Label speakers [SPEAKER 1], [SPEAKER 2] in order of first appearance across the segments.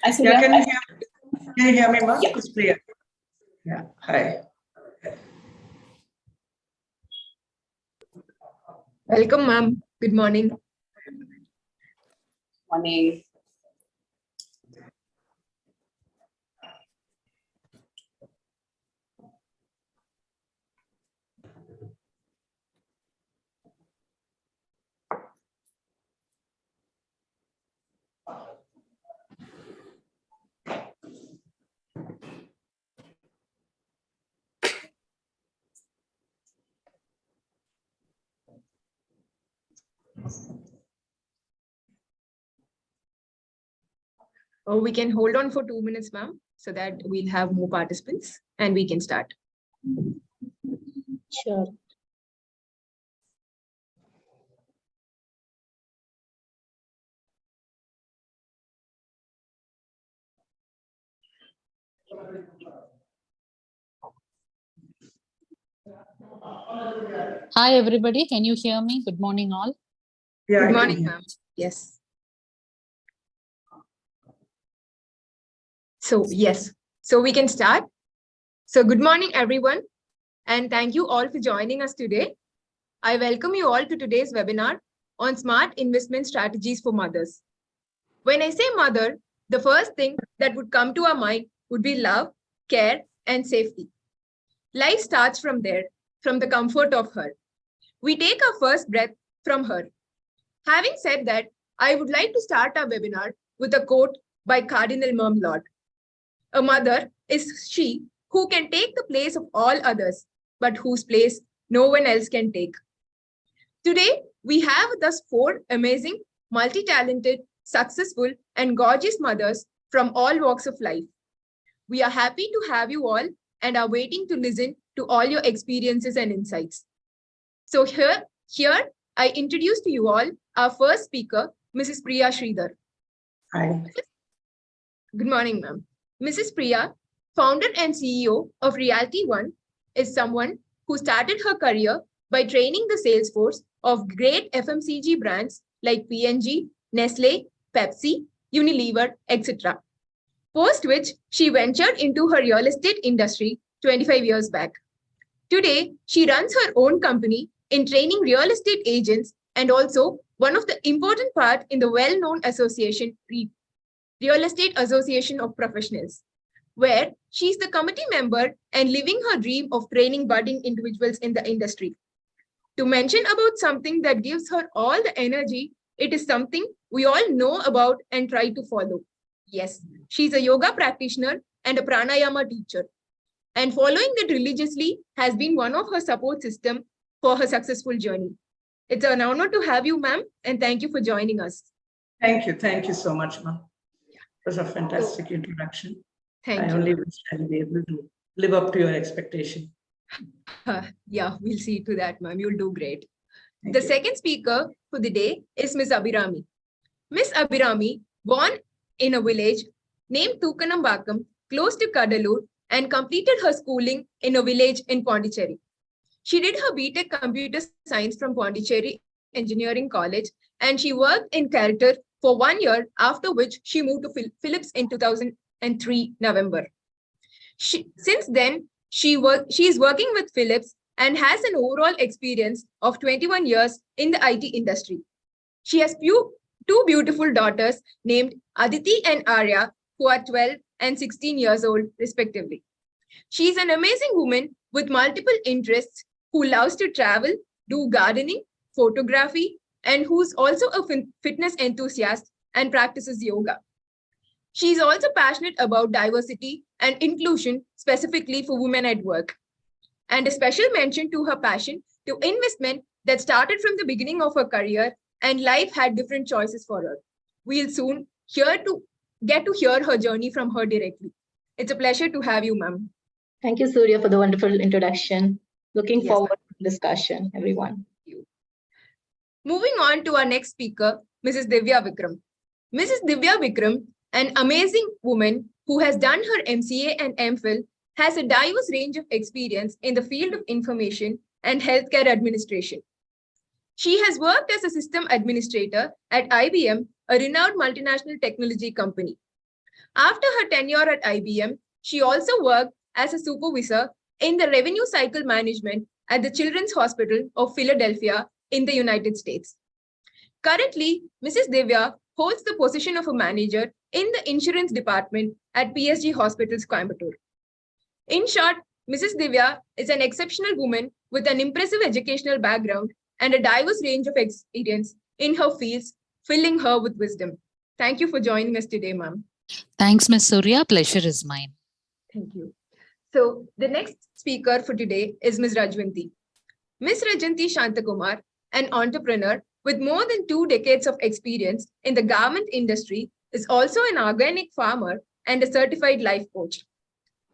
[SPEAKER 1] Hi, Surya.
[SPEAKER 2] Yeah, can you hear me, ma'am?
[SPEAKER 1] Yeah.
[SPEAKER 2] It's Priya. Yeah, hi.
[SPEAKER 3] Welcome, ma'am. Good morning.
[SPEAKER 1] Morning.
[SPEAKER 3] Oh, we can hold on for 2 minutes, ma'am, so that we'll have more participants and we can start.
[SPEAKER 1] Sure.
[SPEAKER 4] Hi, everybody. Can you hear me? Good morning, all.
[SPEAKER 2] Yeah,
[SPEAKER 3] Good morning, ma'am. Yes. So we can start. So good morning, everyone. And thank you all for joining us today. I welcome you all to today's webinar on smart investment strategies for mothers. When I say mother, the first thing that would come to our mind would be love, care, and safety. Life starts from there, from the comfort of her. We take our first breath from her. Having said that, I would like to start our webinar with a quote by Cardinal Mermelot. A mother is she who can take the place of all others, but whose place no one else can take. Today, we have with us 4 amazing, multi-talented, successful, and gorgeous mothers from all walks of life. We are happy to have you all and are waiting to listen to all your experiences and insights. So here I introduce to you all our first speaker, Mrs. Priya Sridhar.
[SPEAKER 2] Hi.
[SPEAKER 3] Good morning, ma'am. Mrs. Priya, founder and CEO of Realty One, is someone who started her career by training the sales force of great FMCG brands like P&G, Nestle, Pepsi, Unilever, etc. Post which she ventured into her real estate industry 25 years back. Today, she runs her own company in training real estate agents and also one of the important part in the well-known association, Real Estate Association of Professionals, where she's the committee member and living her dream of training budding individuals in the industry. To mention about something that gives her all the energy, it is something we all know about and try to follow. Yes, she's a yoga practitioner and a pranayama teacher. And following it religiously has been one of her support system for her successful journey. It's an honor to have you, ma'am, and thank you for joining us.
[SPEAKER 2] Thank you so much, ma'am. It was a fantastic introduction.
[SPEAKER 3] Thank you.
[SPEAKER 2] Only wish I'll be able to live up to your expectation.
[SPEAKER 3] Yeah, we'll see to that, ma'am. You'll do great.
[SPEAKER 2] Thank
[SPEAKER 3] The
[SPEAKER 2] you.
[SPEAKER 3] second speaker for the day is Miss Abhirami. Miss Abhirami, born in a village named Tukanambakam, close to Kadalur, and completed her schooling in a village in Pondicherry. She did her BTech Computer Science from Pondicherry Engineering College, and she worked in character for 1 year, after which she moved to Philips in 2003 November. Since then, she is working with Philips and has an overall experience of 21 years in the IT industry. She has two beautiful daughters named Aditi and Arya, who are 12 and 16 years old, respectively. She is an amazing woman with multiple interests who loves to travel, do gardening, photography, and who's also a fitness enthusiast and practices yoga. She is also passionate about diversity and inclusion, specifically for women at work. And a special mention to her passion to investment that started from the beginning of her career, and life had different choices for her. We'll soon get to hear her journey from her directly. It's a pleasure to have you, ma'am.
[SPEAKER 1] Thank you, Surya, for the wonderful introduction. Looking
[SPEAKER 3] Yes,
[SPEAKER 1] forward to the discussion, everyone.
[SPEAKER 3] Moving on to our next speaker, Mrs. Divya Vikram. Mrs. Divya Vikram, an amazing woman who has done her MCA and MPhil, has a diverse range of experience in the field of information and healthcare administration. She has worked as a system administrator at IBM, a renowned multinational technology company. After her tenure at IBM, she also worked as a supervisor in the revenue cycle management at the Children's Hospital of Philadelphia in the United States. Currently, Mrs. Divya holds the position of a manager in the insurance department at PSG Hospitals, Coimbatore. In short, Mrs. Divya is an exceptional woman with an impressive educational background and a diverse range of experience in her fields, filling her with wisdom. Thank you for joining us today, ma'am.
[SPEAKER 4] Thanks, Ms. Surya. Pleasure is mine.
[SPEAKER 3] Thank you. So the next speaker for today is Ms. Rajwanti. Ms. Rajwanti Shantakumar, an entrepreneur with more than 2 decades of experience in the garment industry, is also an organic farmer and a certified life coach.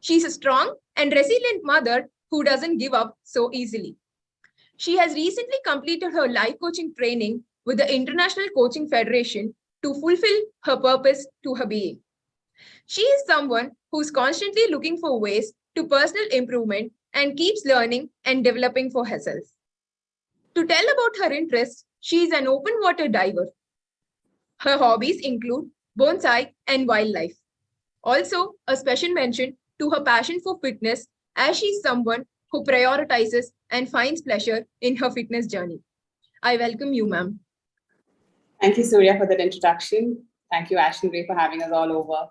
[SPEAKER 3] She's a strong and resilient mother who doesn't give up so easily. She has recently completed her life coaching training with the International Coaching Federation to fulfill her purpose to her being. She is someone who's constantly looking for ways to personal improvement and keeps learning and developing for herself. To tell about her interests, she is an open water diver. Her hobbies include bonsai and wildlife. Also, a special mention to her passion for fitness, as she is someone who prioritizes and finds pleasure in her fitness journey. I welcome you, ma'am.
[SPEAKER 5] Thank you, Surya, for that introduction. Thank you, Ashton, for having us all over.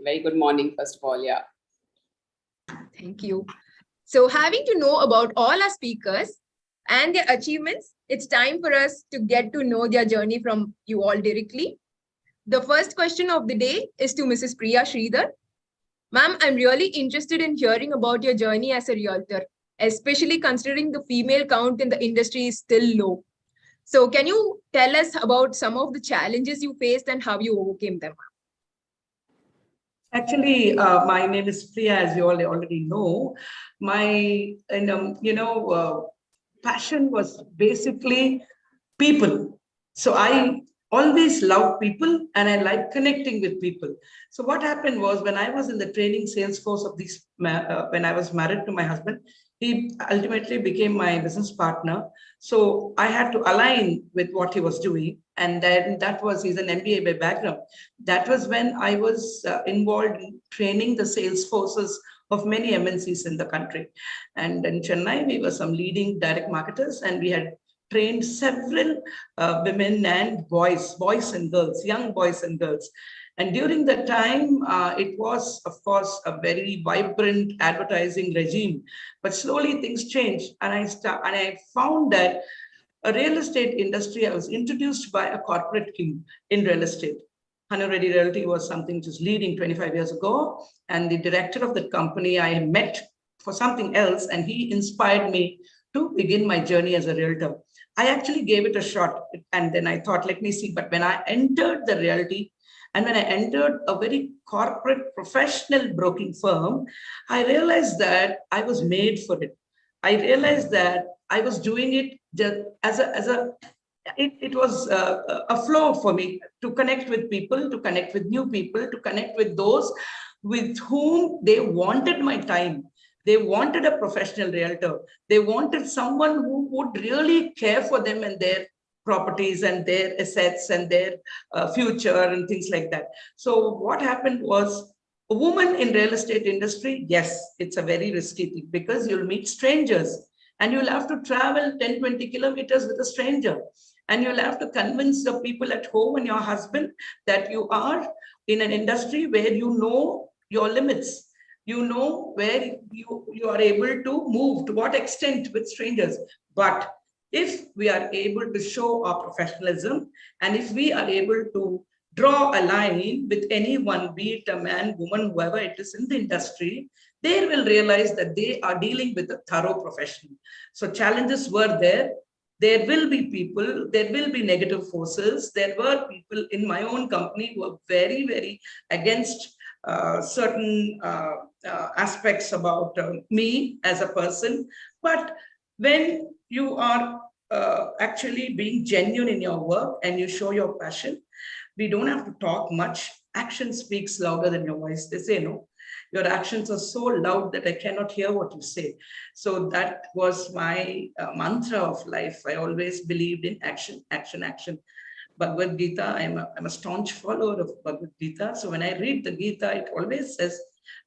[SPEAKER 5] Very good morning, first of all, yeah.
[SPEAKER 3] Thank you. So having to know about all our speakers and their achievements, it's time for us to get to know their journey from you all directly. The first question of the day is to Mrs. Priya Sridhar. Ma'am, I'm really interested in hearing about your journey as a realtor, especially considering the female count in the industry is still low. So can you tell us about some of the challenges you faced and how you overcame them?
[SPEAKER 2] Actually, my name is Priya, as you all already know. My passion was basically people. So I always loved people and I like connecting with people. So what happened was, when I was in the training sales force of these, when I was married to my husband, he ultimately became my business partner. So I had to align with what he was doing. And then he's an MBA by background. That was when I was involved in training the sales forces of many MNCs in the country. And in Chennai, we were some leading direct marketers, and we had trained several women and boys and girls, young boys and girls. And during that time, it was, of course, a very vibrant advertising regime. But slowly things changed, and I found that a real estate industry, I was introduced by a corporate king in real estate. Hanu Reddy Realty was something which was leading 25 years ago. And the director of that company I met for something else, and he inspired me to begin my journey as a realtor. I actually gave it a shot, and then I thought, let me see. But when I entered the realty, and when I entered a very corporate professional broking firm, I realized that I was made for it. I realized that I was doing it just it was a flow for me to connect with people, to connect with new people, to connect with those with whom they wanted my time. They wanted a professional realtor. They wanted someone who would really care for them and their properties and their assets and their future and things like that. So what happened was, a woman in real estate industry, yes, it's a very risky thing, because you'll meet strangers and you'll have to travel 10, 20 kilometers with a stranger. And you'll have to convince the people at home and your husband that you are in an industry where you know your limits. You know where you are able to move, to what extent with strangers. But if we are able to show our professionalism, and if we are able to draw a line with anyone, be it a man, woman, whoever it is in the industry, they will realize that they are dealing with a thorough professional. So challenges were there. There will be people, there will be negative forces. There were people in my own company who were very, very against certain aspects about me as a person. But when you are actually being genuine in your work and you show your passion, we don't have to talk much. Action speaks louder than your voice. They say, no, your actions are so loud that I cannot hear what you say. So that was my mantra of life. I always believed in action, action, action. Bhagavad Gita. I'm a staunch follower of Bhagavad Gita. So when I read the Gita, it always says,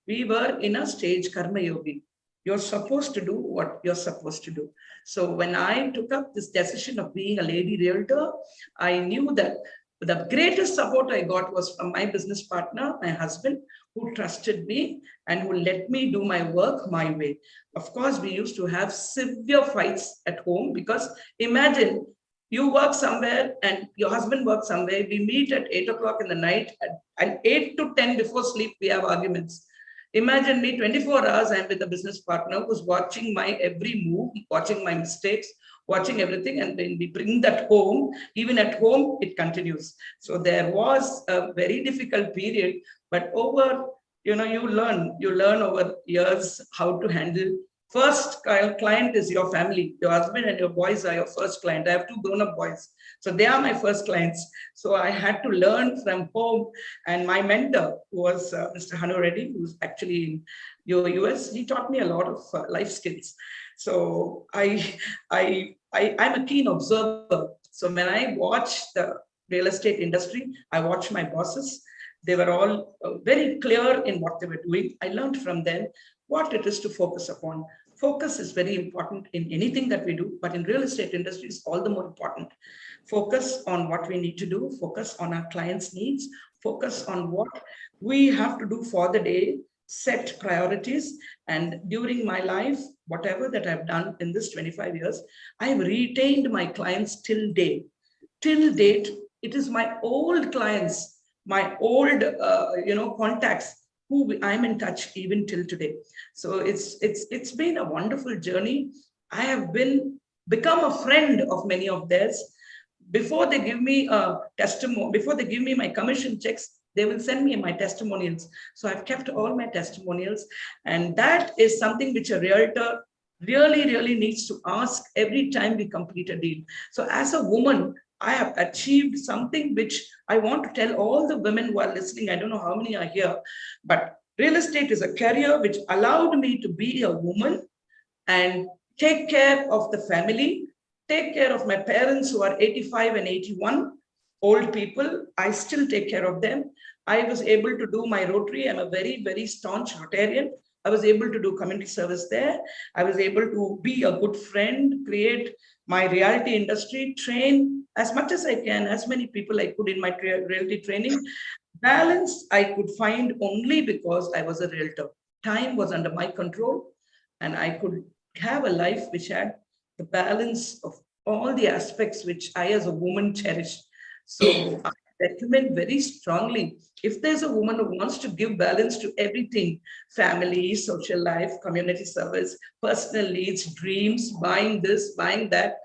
[SPEAKER 2] we were in a stage karma yogi. You're supposed to do what you're supposed to do. So when I took up this decision of being a lady realtor, I knew that the greatest support I got was from my business partner, my husband, who trusted me and who let me do my work my way. Of course, we used to have severe fights at home because imagine you work somewhere and your husband works somewhere. We meet at 8 o'clock in the night, and 8 to 10 before sleep, we have arguments. Imagine me 24 hours, I'm with a business partner who's watching my every move, watching my mistakes, watching everything. And when we bring that home, even at home, it continues. So there was a very difficult period, but over, you learn over years how to handle. First client is your family. Your husband and your boys are your first client. I have 2 grown-up boys. So they are my first clients. So I had to learn from home. And my mentor was Mr. Hanu Reddy, who's actually in US. He taught me a lot of life skills. So I'm a keen observer. So when I watch the real estate industry, I watch my bosses. They were all very clear in what they were doing. I learned from them what it is to focus upon. Focus is very important in anything that we do, but in real estate industry is all the more important. Focus on what we need to do, focus on our clients' needs, focus on what we have to do for the day, set priorities. And during my life, whatever that I've done in this 25 years, I've retained my clients till date. Till date, it is my old clients, my old contacts who I'm in touch even till today. So it's been a wonderful journey. I have become a friend of many of theirs. Before they give me a testimony, before they give me my commission checks, they will send me my testimonials. So I've kept all my testimonials, and that is something which a realtor really needs to ask every time we complete a deal. So as a woman, I have achieved something which I want to tell all the women who are listening. I don't know how many are here, but real estate is a career which allowed me to be a woman and take care of the family, take care of my parents who are 85 and 81, old people. I still take care of them. I was able to do my Rotary. I'm a very staunch Rotarian. I was able to do community service there. I was able to be a good friend, create my realty industry, train as much as I can, as many people I could in my realty training. Balance I could find only because I was a realtor. Time was under my control, and I could have a life which had the balance of all the aspects which I as a woman cherish. So I recommend very strongly, if there's a woman who wants to give balance to everything, family, social life, community service, personal needs, dreams, buying this, buying that,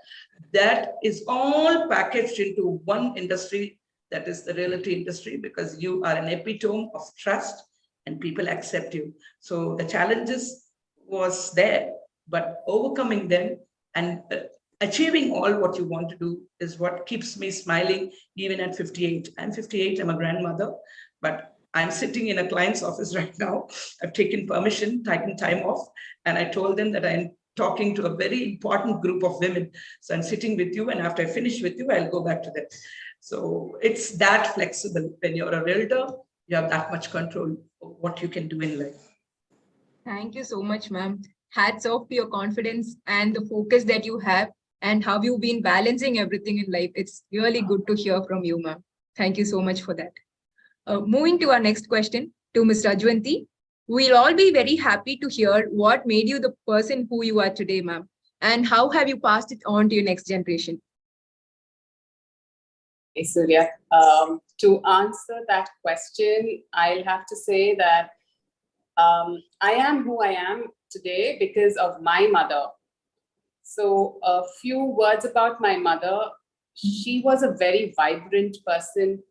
[SPEAKER 2] that is all packaged into one industry, that is the realty industry, because you are an epitome of trust and people accept you. So the challenges was there, but overcoming them and achieving all what you want to do is what keeps me smiling even at 58. I'm 58, I'm a grandmother, but I'm sitting in a client's office right now. I've taken permission, taken time off, and I told them that I'm talking to a very important group of women. So I'm sitting with you, and after I finish with you, I'll go back to them. So it's that flexible. When you're a realtor, you have that much control of what you can do in life.
[SPEAKER 3] Thank you so much, ma'am. Hats off to your confidence and the focus that you have and how you've been balancing everything in life. It's really good to hear from you, ma'am. Thank you so much for that. Moving to our next question to Ms. Rajwanti. We'll all be very happy to hear what made you the person who you are today, ma'am, and how have you passed it on to your next generation?
[SPEAKER 5] Hey, Surya. To answer that question, I'll have to say that I am who I am today because of my mother. So a few words about my mother. She was a very vibrant person,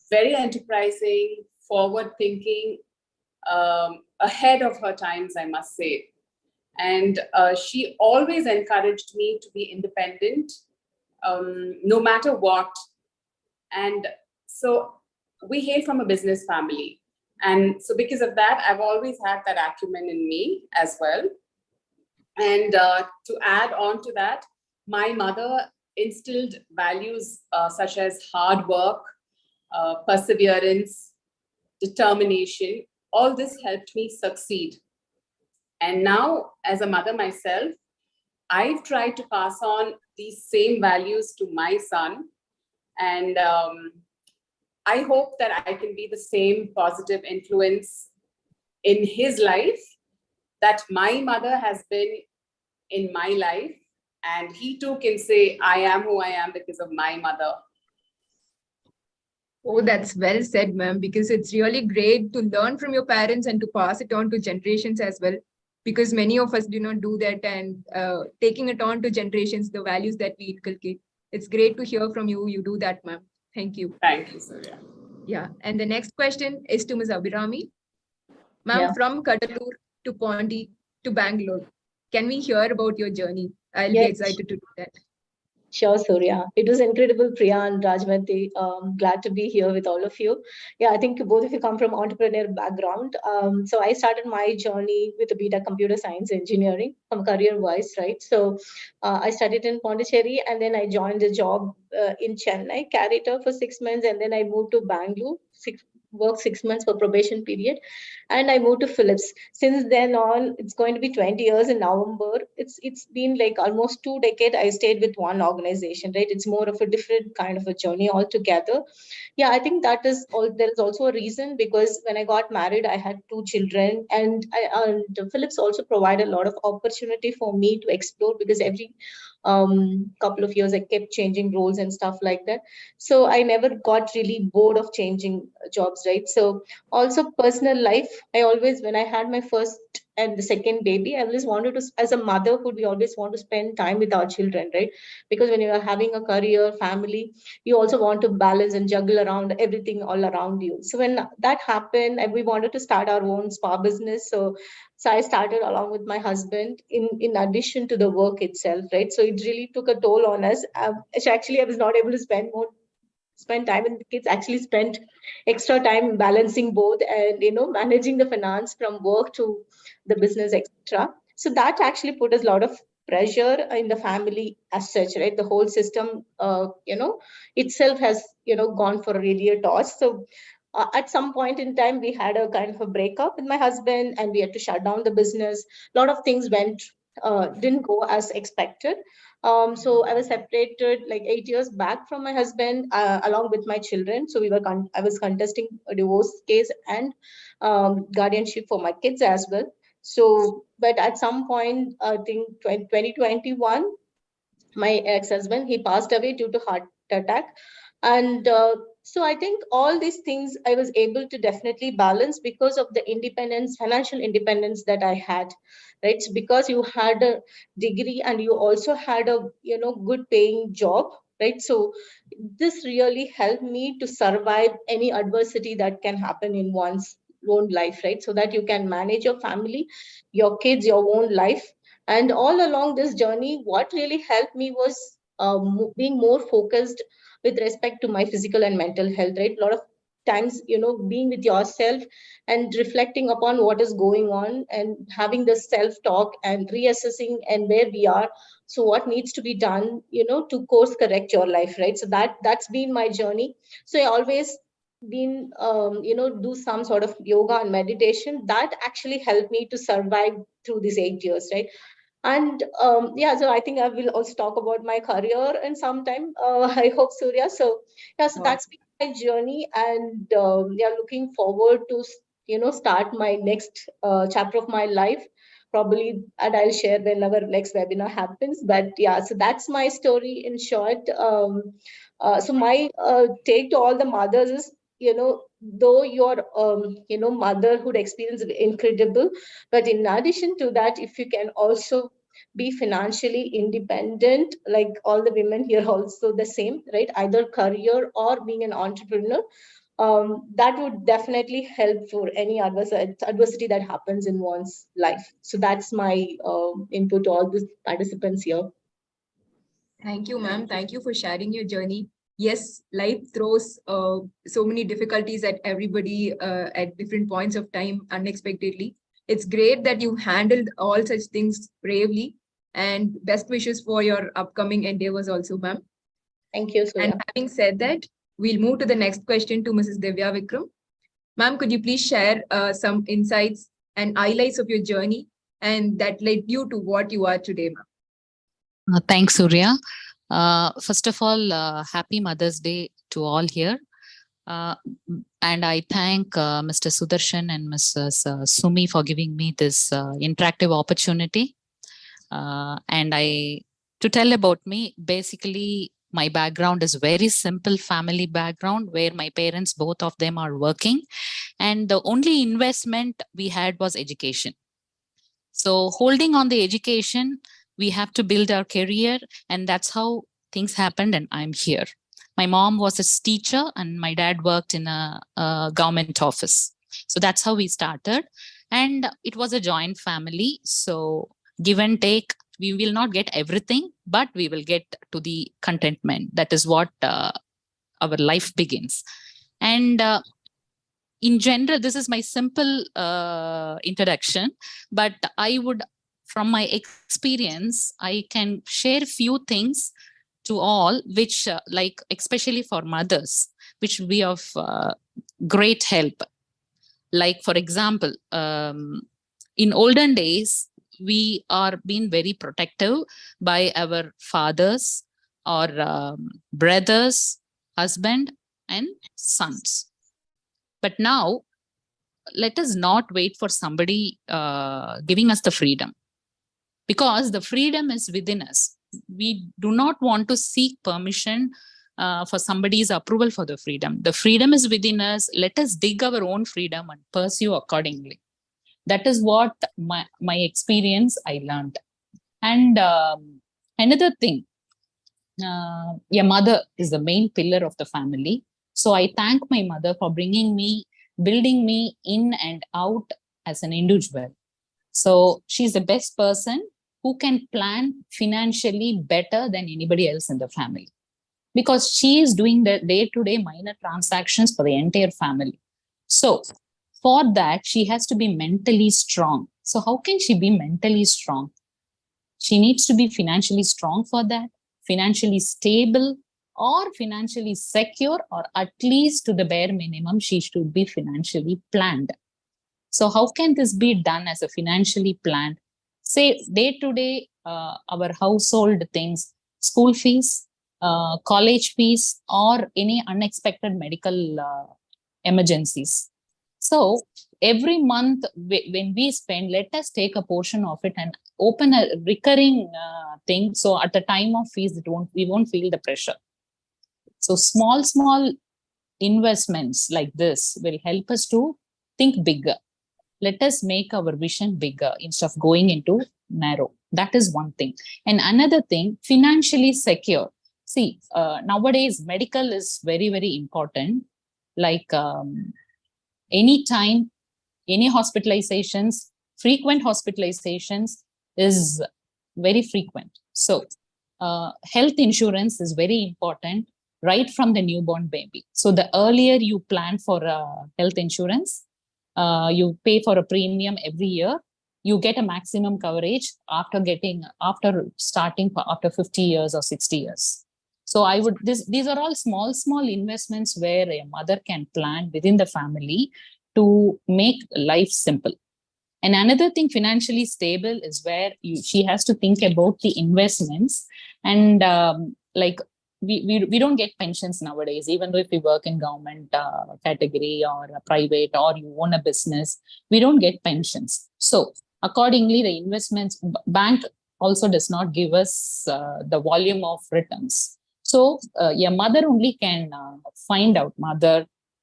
[SPEAKER 5] very enterprising, forward-thinking, ahead of her times, I must say. And she always encouraged me to be independent, no matter what. And so we hail from a business family. And so because of that, I've always had that acumen in me as well. And to add on to that, my mother instilled values such as hard work, perseverance, determination. All this helped me succeed. And now, as a mother myself, I've tried to pass on these same values to my son. And I hope that I can be the same positive influence in his life that my mother has been in my life. And he too can say, I am who I am because of my mother.
[SPEAKER 3] Oh, that's well said, ma'am, because it's really great to learn from your parents and to pass it on to generations as well. Because many of us do not do that, and taking it on to generations, the values that we inculcate. It's great to hear from you. You do that, ma'am. Thank you.
[SPEAKER 5] Thank you, Surya.
[SPEAKER 3] Yeah. And the next question is to Ms. Abhirami. Ma'am,
[SPEAKER 1] Yeah.
[SPEAKER 3] from Kadalur to Pondy to Bangalore, can we hear about your journey? I'll be
[SPEAKER 1] Yes.
[SPEAKER 3] excited to do that.
[SPEAKER 1] Sure, Surya. It was incredible, Priya and Rajmati. Glad to be here with all of you. Yeah, I think both of you come from entrepreneur background. So I started my journey with a BTech computer science engineering from career-wise, right? So I studied in Pondicherry, and then I joined a job in Chennai, carried her for 6 months, and then I moved to Bangalore, worked 6 months for probation period, and I moved to Philips. Since then on, it's going to be 20 years in November. It's been like almost 2 decades I stayed with one organization, right? It's more of a different kind of a journey altogether. Yeah, I think that is all. There is also a reason, because when I got married, I had 2 children, and Philips also provided a lot of opportunity for me to explore, because every couple of years I kept changing roles and stuff like that. So I never got really bored of changing jobs, right? So also personal life, I always, when I had my first and the second baby, I always wanted to, as a motherhood, we always want to spend time with our children, right? Because when you are having a career, family, you also want to balance and juggle around everything all around you. So when that happened, and we wanted to start our own spa business, so I started along with my husband in addition to the work itself, right? So it really took a toll on us. Actually, I was not able to spend time with the kids. Actually, spent extra time balancing both, and managing the finance from work to the business, etc. So that actually put us a lot of pressure in the family as such, right? The whole system, itself has gone for really a toss. So at some point in time, we had a kind of a breakup with my husband, and we had to shut down the business. A lot of things didn't go as expected. So I was separated like 8 years back from my husband, along with my children. So I was contesting a divorce case and guardianship for my kids as well. So, but at some point, I think 2021, my ex-husband, he passed away due to heart attack. And so I think all these things I was able to definitely balance because of the independence, financial independence that I had, right? So because you had a degree and you also had a good paying job, right? So this really helped me to survive any adversity that can happen in one's own life, right? So that you can manage your family, your kids, your own life. And all along this journey, what really helped me was being more focused with respect to my physical and mental health, right? A lot of times, being with yourself and reflecting upon what is going on and having the self-talk and reassessing and where we are. So what needs to be done, to course correct your life, right? So that's been my journey. So I always been do some sort of yoga and meditation that actually helped me to survive through these 8 years, right? And yeah, so I think I will also talk about my career in some time. I hope, Surya. So yeah, so that's been my journey, and yeah, looking forward to start my next chapter of my life, probably, and I'll share whenever next webinar happens. But yeah, so that's my story in short. So my take to all the mothers is, though your motherhood experience is incredible, but in addition to that, if you can also be financially independent, like all the women here also the same, right? Either career or being an entrepreneur, that would definitely help for any adversity that happens in one's life. So that's my input to all the participants here.
[SPEAKER 3] Thank you, ma'am. Thank you for sharing your journey. Yes, life throws so many difficulties at everybody at different points of time unexpectedly. It's great that you handled all such things bravely. and best wishes for your upcoming endeavors also, ma'am.
[SPEAKER 1] Thank you, Surya.
[SPEAKER 3] And having said that, we'll move to the next question to Mrs. Divya Vikram. Ma'am, could you please share some insights and highlights of your journey and that led you to what you are today, ma'am?
[SPEAKER 4] Thanks, Surya. First of all, happy Mother's Day to all here. And I thank Mr. Sudarshan and Mrs. Sumi for giving me this interactive opportunity. And to tell about me, basically, my background is very simple family background where my parents, both of them are working. And the only investment we had was education. So holding on the education, we have to build our career, and that's how things happened, and I'm here. My mom was a teacher and my dad worked in a government office. So that's how we started. And it was a joint family. So give and take, we will not get everything, but we will get to the contentment. That is what our life begins. And in general, this is my simple introduction, but I would, from my experience, I can share few things to all, which like, especially for mothers, which will be of great help. Like, for example, in olden days, we are being very protective by our fathers or brothers, husband and sons. But now, let us not wait for somebody giving us the freedom, because the freedom is within us. We do not want to seek permission for somebody's approval for the freedom. The freedom is within us. Let us dig our own freedom and pursue accordingly. That is what my experience I learned. And another thing, your mother is the main pillar of the family. So I thank my mother for building me in and out as an individual. So she's the best person who can plan financially better than anybody else in the family, because she is doing the day-to-day minor transactions for the entire family. So for that, she has to be mentally strong. So how can she be mentally strong? She needs to be financially strong for that, financially stable or financially secure, or at least to the bare minimum, she should be financially planned. So how can this be done as a financially planned? Say day to day, our household things, school fees, college fees, or any unexpected medical emergencies. So every month when we spend, let us take a portion of it and open a recurring thing. So at the time of fees, we won't feel the pressure. So small investments like this will help us to think bigger. Let us make our vision bigger instead of going into narrow. That is one thing. And another thing, financially secure. See, nowadays, medical is very, very important. Like anytime, any hospitalizations, frequent hospitalizations is very frequent. So health insurance is very important right from the newborn baby. So the earlier you plan for health insurance, you pay for a premium every year, you get a maximum coverage after starting after 50 years or 60 years. So these are all small investments where a mother can plan within the family to make life simple. And another thing, financially stable, is where she has to think about the investments. And like we don't get pensions nowadays, even though if we work in government category or a private, or you own a business, we don't get pensions. So accordingly, the investments bank also does not give us the volume of returns. So your mother only can find out,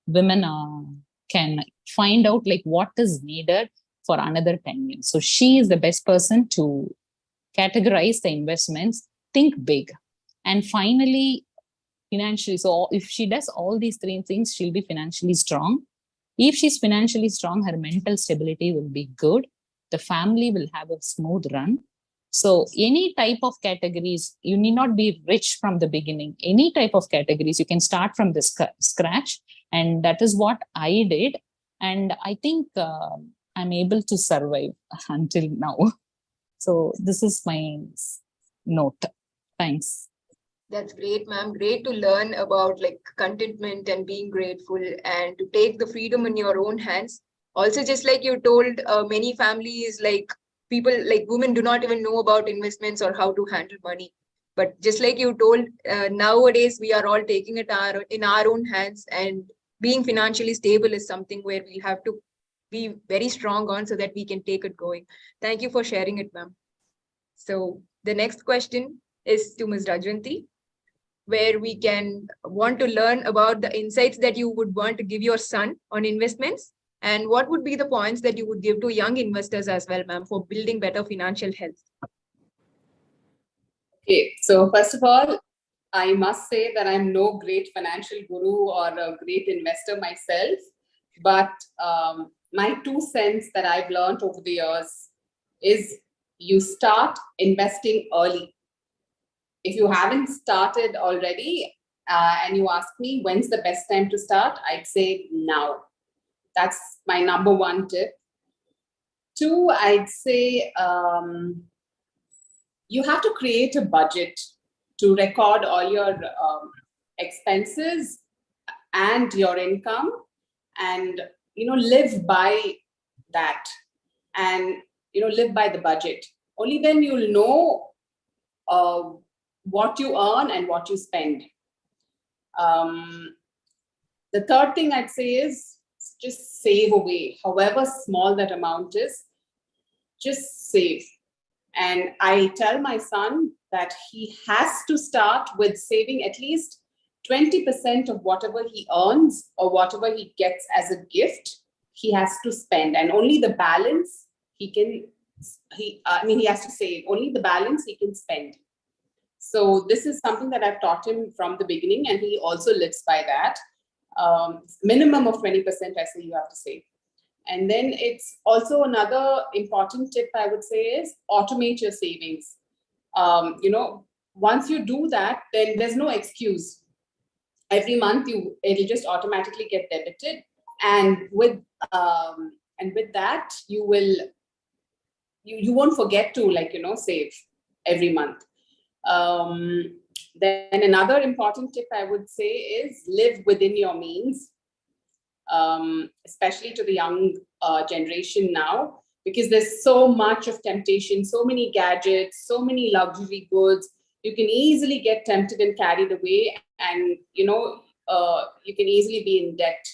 [SPEAKER 4] women can find out like what is needed for another 10 years. So she is the best person to categorize the investments, think big. And finally, financially. So if she does all these three things, she'll be financially strong. If she's financially strong, her mental stability will be good. The family will have a smooth run. So any type of categories, you need not be rich from the beginning. Any type of categories, you can start from the scratch. And that is what I did. And I think I'm able to survive until now. So this is my note. Thanks.
[SPEAKER 3] That's great, ma'am. Great to learn about like contentment and being grateful and to take the freedom in your own hands. Also, just like you told, many families, like people, like women do not even know about investments or how to handle money. But just like you told, nowadays we are all taking it in our own hands, and being financially stable is something where we have to be very strong on so that we can take it going. Thank you for sharing it, ma'am. So the next question is to Ms. Rajwanti, where we can want to learn about the insights that you would want to give your son on investments, and what would be the points that you would give to young investors as well, ma'am, for building better financial health.
[SPEAKER 5] Okay, so first of all, I must say that I'm no great financial guru or a great investor myself, but my 2 cents that I've learned over the years is you start investing early. If you haven't started already and you ask me when's the best time to start, I'd say now. That's my number 1 tip. 2, I'd say you have to create a budget to record all your expenses and your income, and live by that, and live by the budget. Only then you'll know what you earn and what you spend. The third thing I'd say is just save away, however small that amount is, just save. And I tell my son that he has to start with saving at least 20% of whatever he earns or whatever he gets as a gift, he has to spend, and only the balance he has to save, only the balance he can spend. So this is something that I've taught him from the beginning, and he also lives by that. Minimum of 20%, I say you have to save. And then it's also another important tip I would say is automate your savings. Once you do that, then there's no excuse. Every month it'll just automatically get debited, and with that you won't forget to save every month. Then another important tip I would say is live within your means. Especially to the young generation now, because there's so much of temptation, so many gadgets, so many luxury goods. You can easily get tempted and carried away, and you can easily be in debt.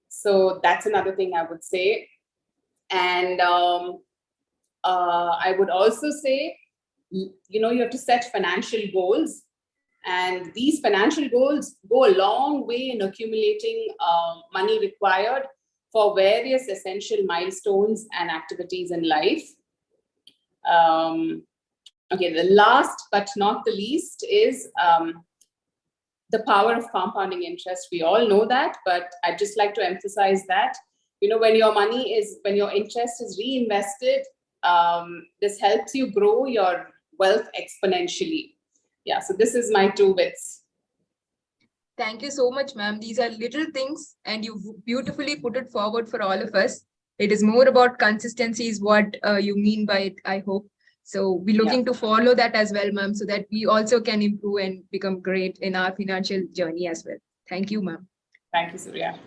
[SPEAKER 5] So that's another thing I would say. And I would also say, you have to set financial goals. And these financial goals go a long way in accumulating money required for various essential milestones and activities in life. Okay, the last but not the least is the power of compounding interest. We all know that, but I'd just like to emphasize that, when your interest is reinvested, this helps you grow your wealth exponentially. Yeah, so this is my 2 bits.
[SPEAKER 3] Thank you so much, ma'am. These are little things, and you beautifully put it forward for all of us. It is more about consistency is what you mean by it, I hope. So we're looking to follow that as well, ma'am, so that we also can improve and become great in our financial journey as well. Thank you, ma'am.
[SPEAKER 5] Thank you, Surya.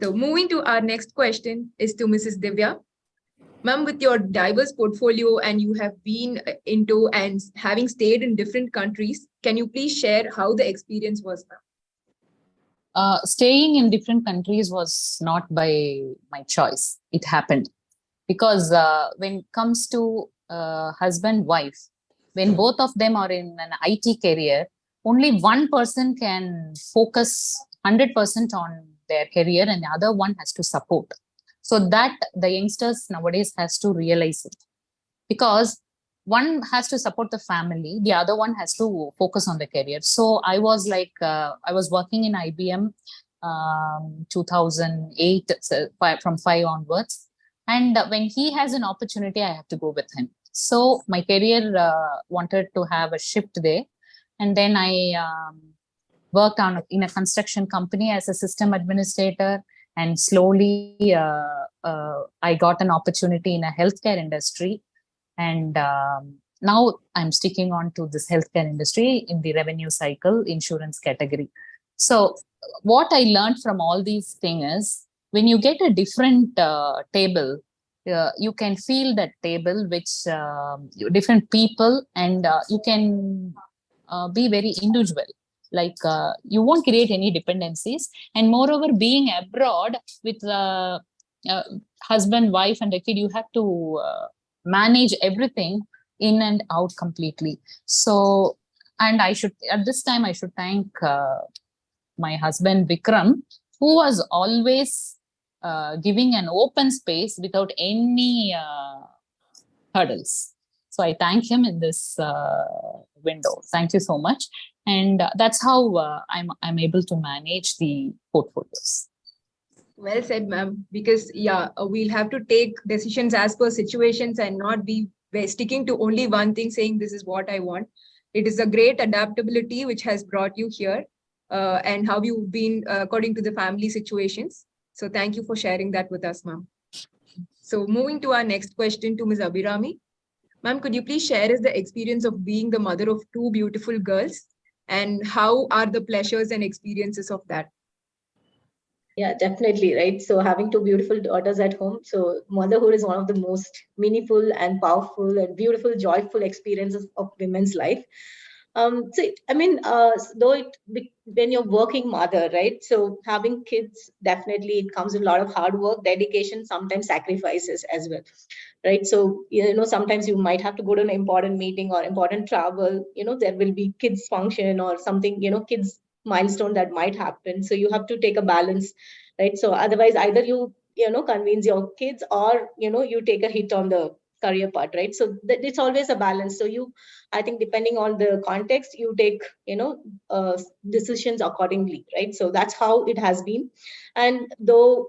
[SPEAKER 3] So moving to our next question is to Mrs. Divya. Ma'am, with your diverse portfolio and you have been into and having stayed in different countries, can you please share how the experience was, ma'am?
[SPEAKER 4] Staying in different countries was not by my choice. It happened because when it comes to husband, wife, when both of them are in an IT career, only one person can focus 100% on their career and the other one has to support. So that the youngsters nowadays has to realize it, because one has to support the family, the other one has to focus on the career. So I was I was working in IBM 2008, from 5 onwards. And when he has an opportunity, I have to go with him. So my career wanted to have a shift there. And then I worked in a construction company as a system administrator. And slowly I got an opportunity in a healthcare industry. And now I'm sticking on to this healthcare industry in the revenue cycle insurance category. So what I learned from all these things is when you get a different table, you can feel that table which different people, and you can be very individual. Like you won't create any dependencies, and moreover, being abroad with uh, husband, wife, and a kid, you have to manage everything in and out completely. So, and I should at this time I should thank my husband Vikram, who was always giving an open space without any hurdles. So I thank him in this window. Thank you so much, and that's how I'm able to manage the portfolios.
[SPEAKER 3] Well said, ma'am. Because we'll have to take decisions as per situations and not be sticking to only one thing, saying this is what I want. It is a great adaptability which has brought you here, and how you've been according to the family situations. So thank you for sharing that with us, ma'am. So moving to our next question to Ms. Abhirami. Ma'am, could you please share us the experience of being the mother of two beautiful girls, and how are the pleasures and experiences of that?
[SPEAKER 1] Yeah, definitely, right? So having two beautiful daughters at home, so motherhood is one of the most meaningful and powerful and beautiful, joyful experiences of women's life. So I mean, though when you're working mother, right? So having kids, definitely it comes with a lot of hard work, dedication, sometimes sacrifices as well, right? So sometimes you might have to go to an important meeting or important travel. There will be kids function or something. Kids milestone that might happen. So you have to take a balance, right? So otherwise, either you convince your kids, or you take a hit on the career part, right? So it's always a balance. So I think depending on the context, you take decisions accordingly, right? So that's how it has been. And though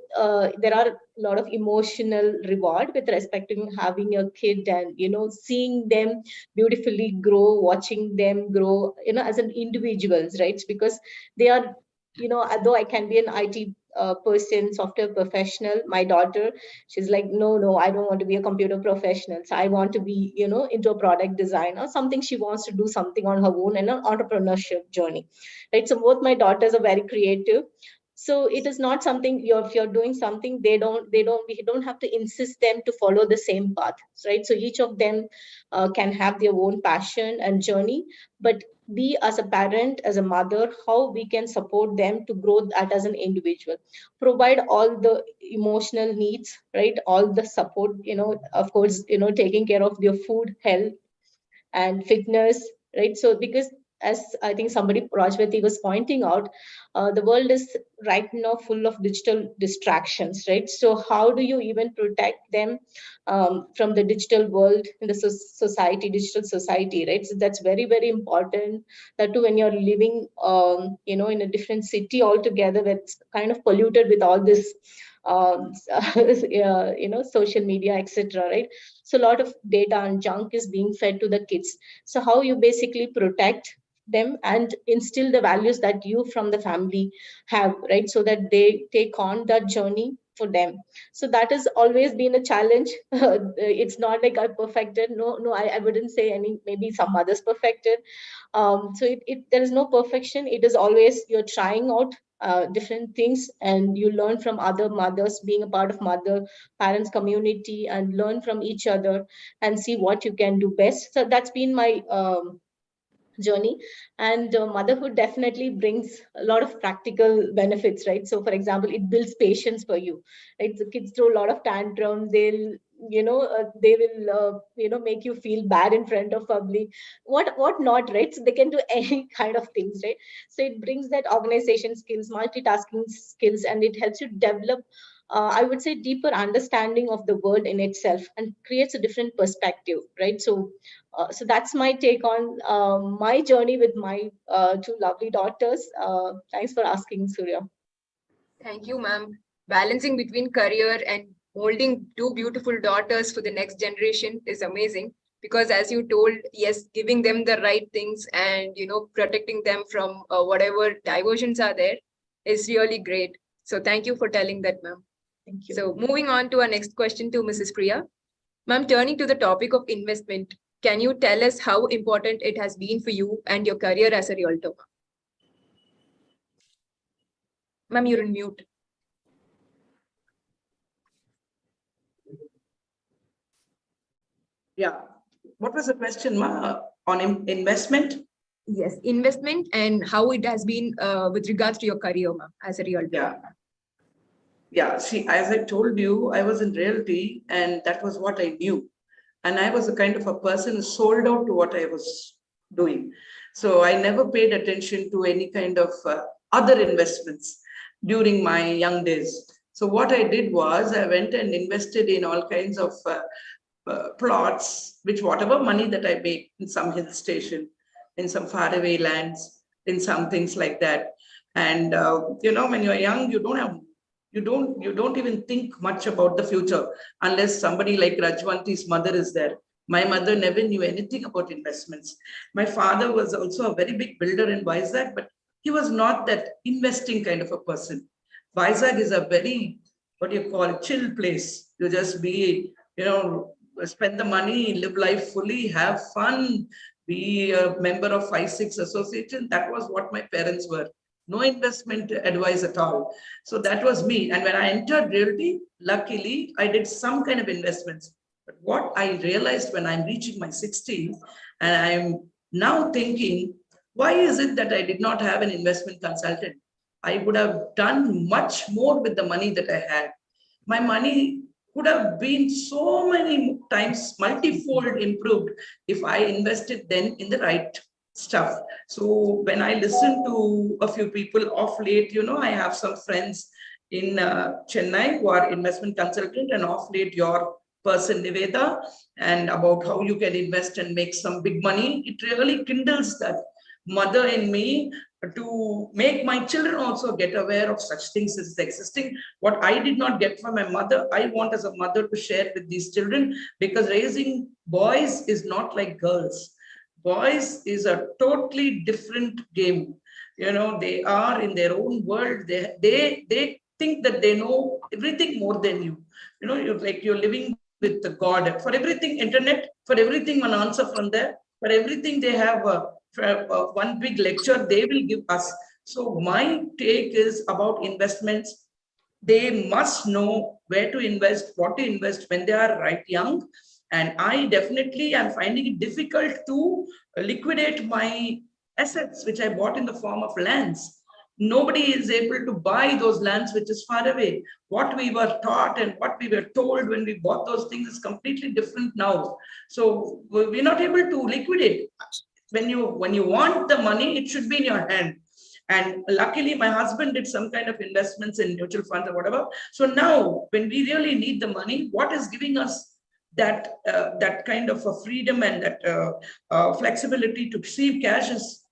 [SPEAKER 1] there are a lot of emotional reward with respect to having a kid, and seeing them beautifully grow, watching them grow as an individuals, right? Because they are, although I can be an IT person, software professional, my daughter, she's like, no, I don't want to be a computer professional, so I want to be into a product design or something. She wants to do something on her own and an entrepreneurship journey, right? So both my daughters are very creative. So it is not something, if you're doing something, we don't have to insist them to follow the same path, right? So each of them can have their own passion and journey. But we as a parent, as a mother, how we can support them to grow that as an individual, provide all the emotional needs, right? All the support, of course, taking care of their food, health, and fitness, right? So because, as I think somebody, Rajvati, was pointing out, the world is right now full of digital distractions, right? So how do you even protect them from the digital world in the society, digital society, right? So that's very, very important. That too, when you're living, in a different city altogether, that's kind of polluted with all this, social media, etc., right? So a lot of data and junk is being fed to the kids. So how you basically protect them and instill the values that you from the family have, right? So that they take on that journey for them. So that has always been a challenge. It's not like I perfected. No, I wouldn't say any. Maybe some others perfected. So there is no perfection. It is always you're trying out different things, and you learn from other mothers, being a part of mother parents community, and learn from each other and see what you can do best. So that's been my journey. And motherhood definitely brings a lot of practical benefits, right? So for example, it builds patience for you, right? The kids throw a lot of tantrums. They will make you feel bad in front of public, what not, right? So they can do any kind of things, right? So it brings that organization skills, multitasking skills, and it helps you develop, I would say, deeper understanding of the world in itself, and creates a different perspective, right? So that's my take on my journey with my two lovely daughters. Thanks for asking, Surya.
[SPEAKER 3] Thank you, ma'am. Balancing between career and molding two beautiful daughters for the next generation is amazing. Because as you told, yes, giving them the right things and protecting them from whatever diversions are there is really great. So thank you for telling that, ma'am.
[SPEAKER 1] Thank you.
[SPEAKER 3] So moving on to our next question to Mrs. Priya. Ma'am, turning to the topic of investment, can you tell us how important it has been for you and your career as a realtor? Ma'am, you're on mute.
[SPEAKER 2] Yeah. What was the question, Ma? On investment?
[SPEAKER 3] Yes, investment and how it has been with regards to your career, ma'am, as a realtor.
[SPEAKER 2] Yeah. Yeah. See, as I told you, I was in realty and that was what I knew. And I was a kind of a person who sold out to what I was doing. So I never paid attention to any kind of other investments during my young days. So what I did was I went and invested in all kinds of plots, which whatever money that I made in some hill station, in some faraway lands, in some things like that. And when you're young, you don't even think much about the future unless somebody like Rajwanti's mother is there. My mother never knew anything about investments. My father was also a very big builder in Vizag, but he was not that investing kind of a person. Vizag is a very, what do you call it, chill place. You just be, spend the money, live life fully, have fun, be a member of 5-6 association. That was what my parents were. No investment advice at all. So that was me. And when I entered realty, luckily, I did some kind of investments. But what I realized when I'm reaching my 60s, and I'm now thinking, why is it that I did not have an investment consultant? I would have done much more with the money that I had. My money could have been so many times multifold improved if I invested then in the right stuff. So when I listen to a few people off late, I have some friends in Chennai who are investment consultant, and off late your person Niveda, and about how you can invest and make some big money. It really kindles that mother in me to make my children also get aware of such things as existing. What I did not get from my mother, I want as a mother to share with these children, because raising boys is not like girls. Boys is a totally different game. They are in their own world. They think that they know everything more than you. You're living with the God. For everything, internet, for everything, one answer from there. For everything, they have one big lecture they will give us. So my take is about investments. They must know where to invest, what to invest when they are right young. And I definitely am finding it difficult to liquidate my assets, which I bought in the form of lands. Nobody is able to buy those lands which is far away. What we were taught and what we were told when we bought those things is completely different now. So we're not able to liquidate. When you want the money, it should be in your hand. And luckily, my husband did some kind of investments in mutual funds or whatever. So now, when we really need the money, what is giving us that kind of a freedom and that flexibility to receive cash is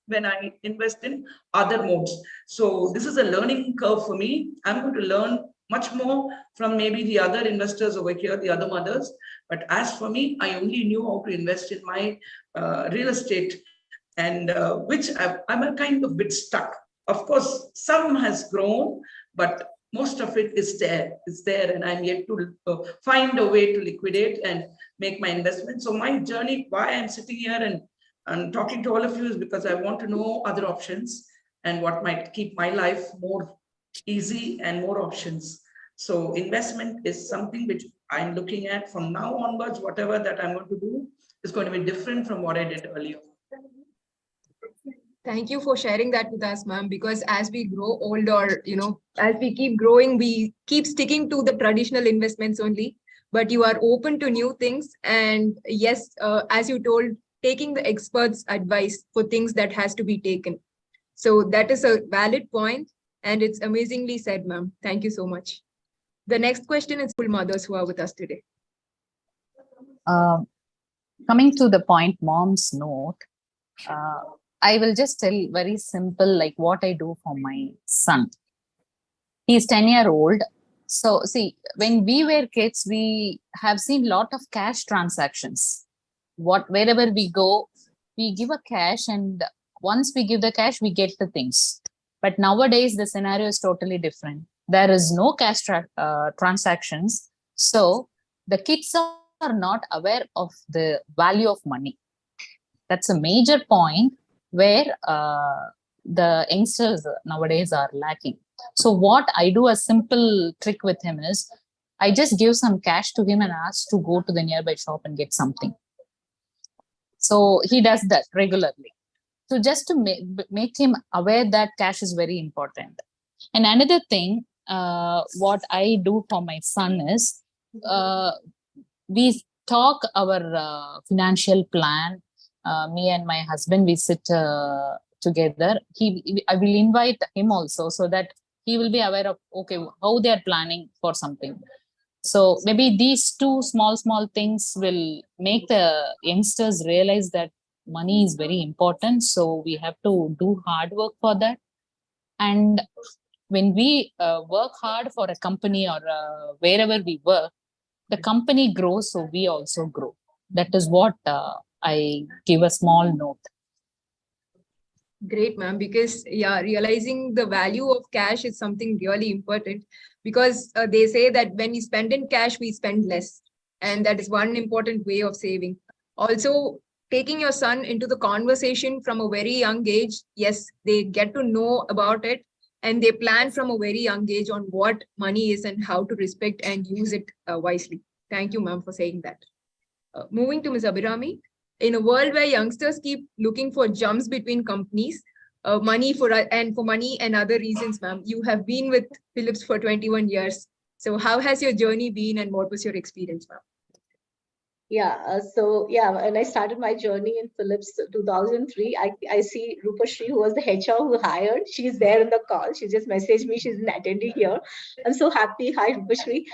[SPEAKER 2] when I invest in other modes. So this is a learning curve for me. I'm going to learn much more from maybe the other investors over here, the other mothers. But as for me, I only knew how to invest in my real estate, and which I'm a kind of bit stuck. Of course, some has grown, but most of it is there. It's there, and I'm yet to find a way to liquidate and make my investment. So my journey, why I'm sitting here and talking to all of you, is because I want to know other options and what might keep my life more easy and more options. So investment is something which I'm looking at from now onwards. Whatever that I'm going to do is going to be different from what I did earlier.
[SPEAKER 3] Thank you for sharing that with us, ma'am, because as we grow older, as we keep growing, we keep sticking to the traditional investments only, but you are open to new things. And yes, as you told, taking the experts' advice for things that has to be taken. So that is a valid point, and it's amazingly said, ma'am. Thank you so much. The next question is full mothers who are with us today.
[SPEAKER 4] Coming to the point, mom's note, I will just tell very simple, like what I do for my son. He's 10-year-old. So see, when we were kids, we have seen a lot of cash transactions. Wherever we go, we give a cash, and once we give the cash, we get the things. But nowadays, the scenario is totally different. There is no cash transactions. So the kids are not aware of the value of money. That's a major point where the youngsters nowadays are lacking. So what I do, a simple trick with him is, I just give some cash to him and ask to go to the nearby shop and get something. So he does that regularly. So just to make him aware that cash is very important. And another thing, what I do for my son is, we talk our financial plan. Me and my husband, we sit together. I will invite him also, so that he will be aware of, okay, how they are planning for something. So maybe these two small things will make the youngsters realize that money is very important. So we have to do hard work for that. And when we work hard for a company or wherever we work, the company grows, so we also grow. That is what I give a small note.
[SPEAKER 3] Great, ma'am, because yeah, realizing the value of cash is something really important, because they say that when we spend in cash, we spend less. And that is one important way of saving. Also, taking your son into the conversation from a very young age, yes, they get to know about it, and they plan from a very young age on what money is and how to respect and use it wisely. Thank you, ma'am, for saying that. Moving to Ms. Abhirami, in a world where youngsters keep looking for jumps between companies, money for money and other reasons, ma'am, you have been with Philips for 21 years. So how has your journey been, and what was your experience, ma'am?
[SPEAKER 1] When I started my journey in Philips 2003, I see Rupashri, who was the HR who hired. She's there in the call. She just messaged me. She's an attendee here. I'm so happy. Hi, Rupashri.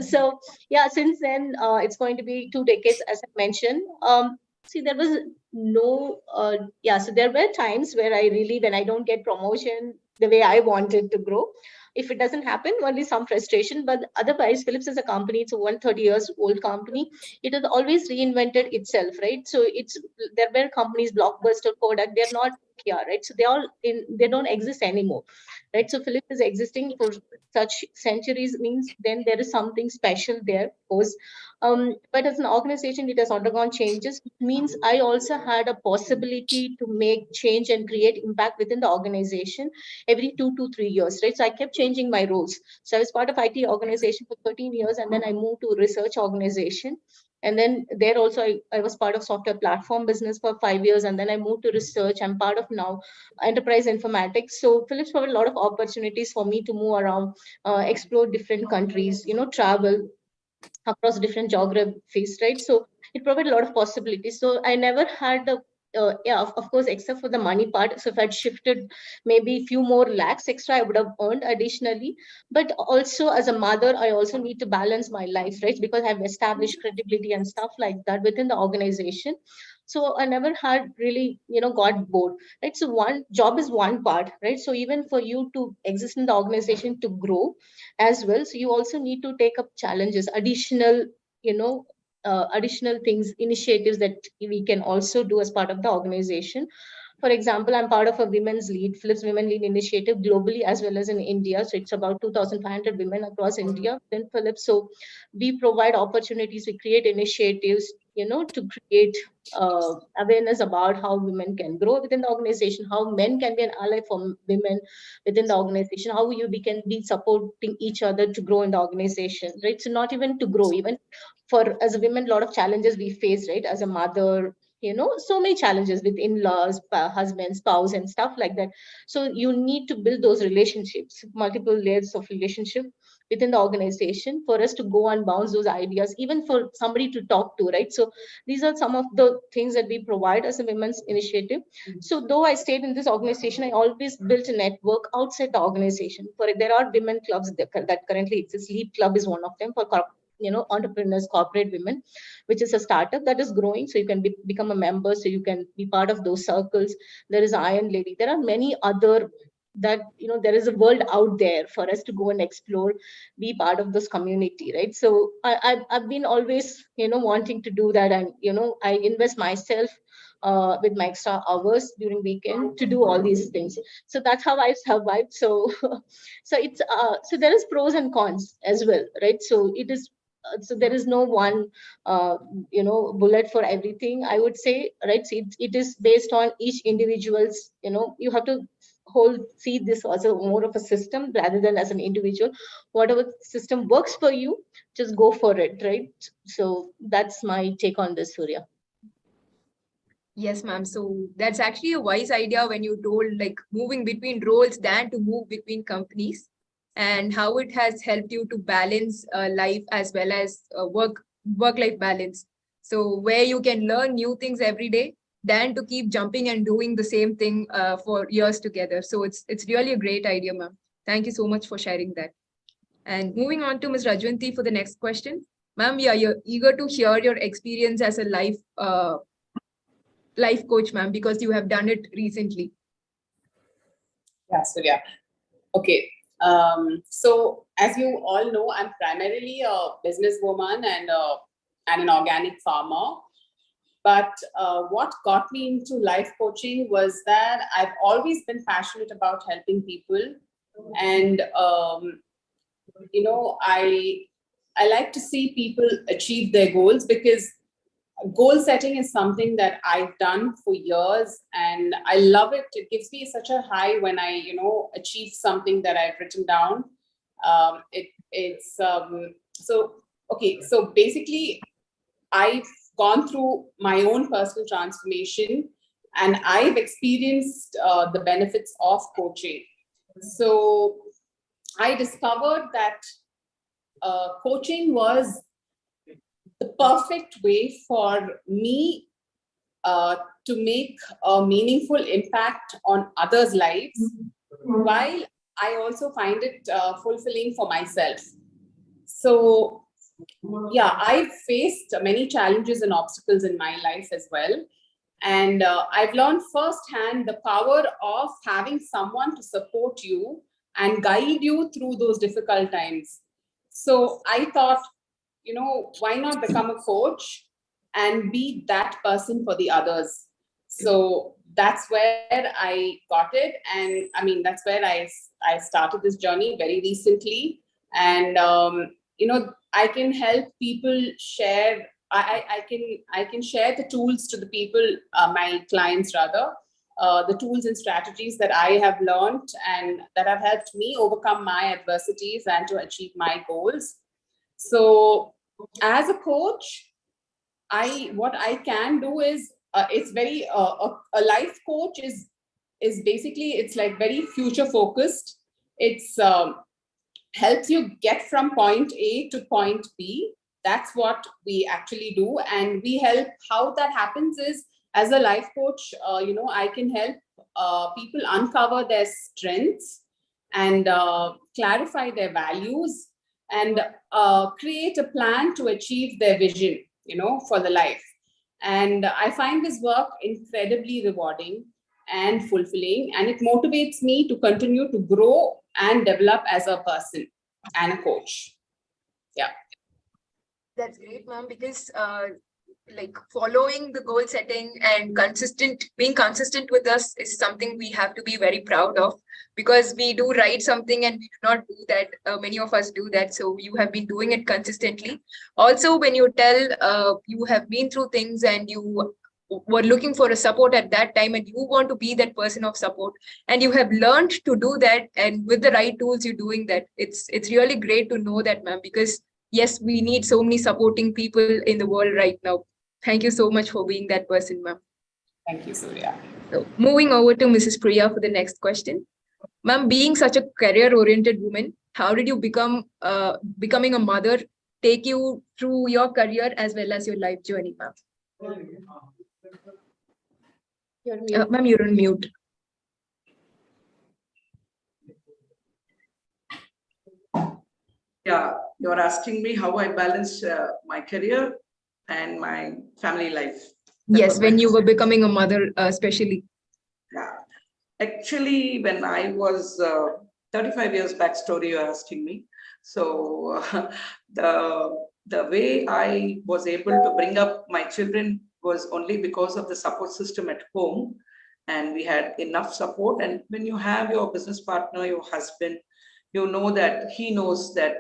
[SPEAKER 1] Since then, it's going to be 2 decades, as I mentioned. There was so there were times where when I don't get promotion the way I wanted to grow. If it doesn't happen, only some frustration. But otherwise, Philips is a company. It's a 130 years old company. It has always reinvented itself, right? So there were companies, Blockbuster, Kodak, they're not here, right? So they don't exist anymore, right? So Philips is existing for such centuries, means then there is something special there, of course. But as an organization, it has undergone changes. It means I also had a possibility to make change and create impact within the organization every 2 to 3 years, right? So I kept changing my roles. So I was part of IT organization for 13 years, and then I moved to research organization. And then there also, I was part of software platform business for 5 years, and then I moved to research. I'm part of now enterprise informatics. So Philips provided a lot of opportunities for me to move around, explore different countries, travel across different geographies, right? So it provided a lot of possibilities. So I never had the of course, except for the money part. So if I'd shifted maybe few more lakhs extra, I would have earned additionally. But also as a mother, I also need to balance my life, right? Because I've established credibility and stuff like that within the organization. So I never had really, got bored, right? So one job is one part, right? So even for you to exist in the organization, to grow as well, so you also need to take up challenges, you know additional things, initiatives that we can also do as part of the organization. For example, I'm part of a women's lead, Philips Women Lead Initiative, globally as well as in India. So it's about 2,500 women across India within Philips. So we provide opportunities, we create initiatives, to create awareness about how women can grow within the organization, how men can be an ally for women within the organization, how we can be supporting each other to grow in the organization, right? So not even to grow, even for as a women, a lot of challenges we face, right? As a mother, so many challenges with in-laws, husband, spouse, and stuff like that. So you need to build those relationships, multiple layers of relationship within the organization for us to go and bounce those ideas, even for somebody to talk to, right? So these are some of the things that we provide as a women's initiative. So though I stayed in this organization, I always built a network outside the organization. For there are women clubs that currently exist. Lead Club is one of them for entrepreneurs, corporate women, which is a startup that is growing. So you can become a member, so you can be part of those circles. There is Iron Lady. There are many other that there is a world out there for us to go and explore, be part of this community, right? So I've been always wanting to do that, and I invest myself with my extra hours during weekend to do all these things. So that's how I've survived. So so there is pros and cons as well, right? So it is so there is no one bullet for everything, I would say, right? So it is based on each individual's, you have to see this as a more of a system rather than as an individual. Whatever system works for you, just go for it, right? So that's my take on this, Surya.
[SPEAKER 3] Yes, ma'am. So that's actually a wise idea when you told like moving between roles than to move between companies, and how it has helped you to balance life as well as work-life balance. So where you can learn new things every day than to keep jumping and doing the same thing for years together. So it's really a great idea, ma'am. Thank you so much for sharing that. And moving on to Ms. Rajwanti for the next question. Ma'am, yeah, you're eager to hear your experience as a life coach, ma'am, because you have done it recently.
[SPEAKER 5] Yeah, Surya. Okay. So as you all know, I'm primarily a businesswoman and an organic farmer. But what got me into life coaching was that I've always been passionate about helping people, and I like to see people achieve their goals, because goal setting is something that I've done for years, and I love it. It gives me such a high when I, achieve something that I've written down. So basically, I've gone through my own personal transformation, and I've experienced the benefits of coaching. So I discovered that coaching was the perfect way for me to make a meaningful impact on others' lives, while I also find it fulfilling for myself. So, yeah, I've faced many challenges and obstacles in my life as well. And I've learned firsthand the power of having someone to support you and guide you through those difficult times. So I thought, why not become a coach and be that person for the others? So that's where I got it. And I mean, that's where I started this journey very recently. And, I can help people share. I can share the tools to the people, my clients rather, the tools and strategies that I have learned and that have helped me overcome my adversities and to achieve my goals. So as a coach, what I can do is it's very a life coach is basically, it's like very future focused. It's helps you get from point A to point B. That's what we actually do, and we help. How that happens is, as a life coach, I can help people uncover their strengths and clarify their values, and create a plan to achieve their vision, for the life. And I find this work incredibly rewarding and fulfilling, and it motivates me to continue to grow and develop as a person and a coach. Yeah.
[SPEAKER 3] That's great, ma'am, because like following the goal setting and being consistent with us is something we have to be very proud of, because we do write something and we do not do that. Many of us do that. So you have been doing it consistently. Also, when you tell you have been through things and you were looking for a support at that time and you want to be that person of support, and you have learned to do that, and with the right tools you're doing that, it's really great to know that, ma'am, because yes, we need so many supporting people in the world right now. Thank you so much for being that person, ma'am.
[SPEAKER 5] Thank you, Surya.
[SPEAKER 3] So moving over to Mrs. Priya for the next question. Ma'am, being such a career-oriented woman, how did you becoming a mother take you through your career as well as your life journey, ma'am? Ma'am, you're on mute.
[SPEAKER 2] Yeah, you're asking me how I balance my career and my family life.
[SPEAKER 3] Yes, when you were becoming a mother, especially.
[SPEAKER 2] Yeah, actually, when I was 35 years backstory, you're asking me. So the way I was able to bring up my children was only because of the support system at home, and we had enough support. And when you have your business partner, your husband, you know that he knows that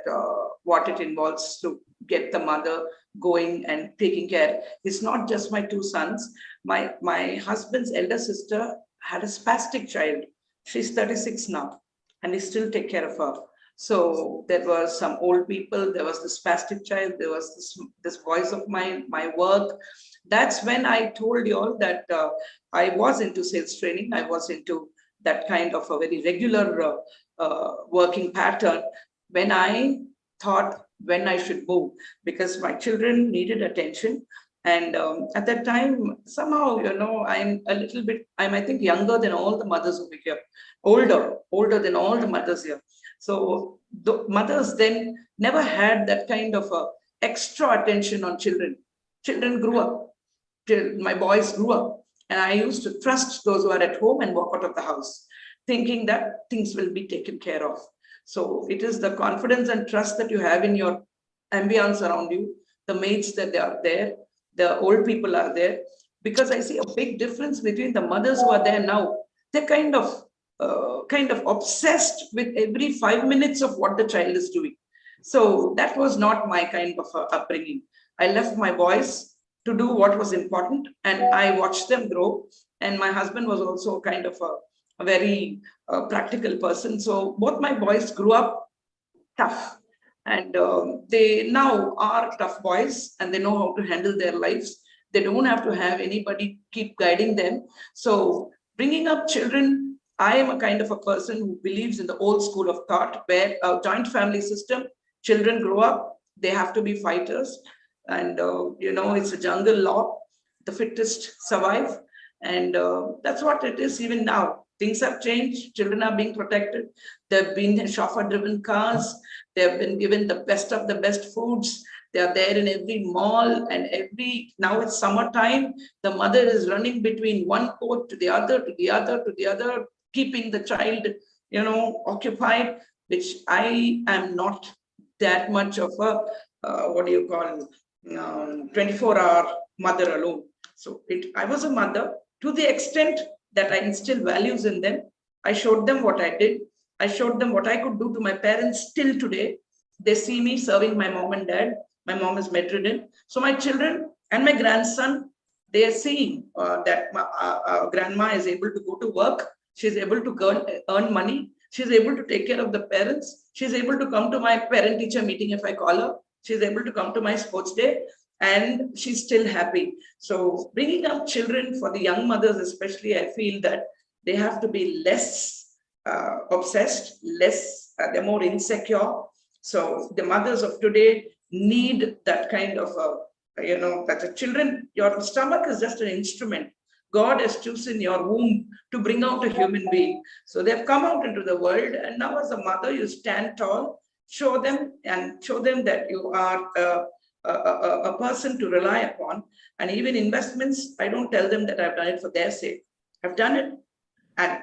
[SPEAKER 2] what it involves to get the mother going and taking care. It's not just my two sons. My husband's elder sister had a spastic child. She's 36 now, and he still take care of her. So there were some old people, there was the spastic child, there was this voice of my work. That's when I told you all that I was into sales training. I was into that kind of a very regular working pattern when I thought when I should move, because my children needed attention. And at that time, somehow, I'm a little bit, I think, younger than all the mothers over here, older than all the mothers here. So the mothers then never had that kind of extra attention on children. Children grew up, my boys grew up, and I used to trust those who are at home and walk out of the house, thinking that things will be taken care of. So it is the confidence and trust that you have in your ambience around you, the mates that they are there, the old people are there, because I see a big difference between the mothers who are there now. They're kind of obsessed with every 5 minutes of what the child is doing. So that was not my kind of upbringing. I left my boys to do what was important, and I watched them grow. And my husband was also kind of a very practical person. So both my boys grew up tough, and they now are tough boys, and they know how to handle their lives. They don't have to have anybody keep guiding them. So bringing up children, I am a kind of a person who believes in the old school of thought, where a joint family system, children grow up, they have to be fighters. And, it's a jungle law, the fittest survive. And that's what it is even now. Things have changed. Children are being protected. They've been chauffeur-driven cars. They've been given the best of the best foods. They are there in every mall, and now it's summertime. The mother is running between one court to the other, to the other, to the other, keeping the child, occupied, which I am not that much of a, 24-hour mother alone. So I was a mother to the extent that I instilled values in them. I showed them what I did. I showed them what I could do to my parents till today. They see me serving my mom and dad. My mom is bedridden. So my children and my grandson, they are seeing that my grandma is able to go to work. She's able to earn money. She's able to take care of the parents. She's able to come to my parent-teacher meeting if I call her. She's able to come to my sports day, and she's still happy. So bringing up children for the young mothers especially, I feel that they have to be less obsessed, they're more insecure. So the mothers of today need that kind of, that the children, your stomach is just an instrument. God has chosen your womb to bring out a human being. So they've come out into the world, and now as a mother, you stand tall, show them that you are a person to rely upon. And even investments, I don't tell them that I've done it for their sake. I've done it, and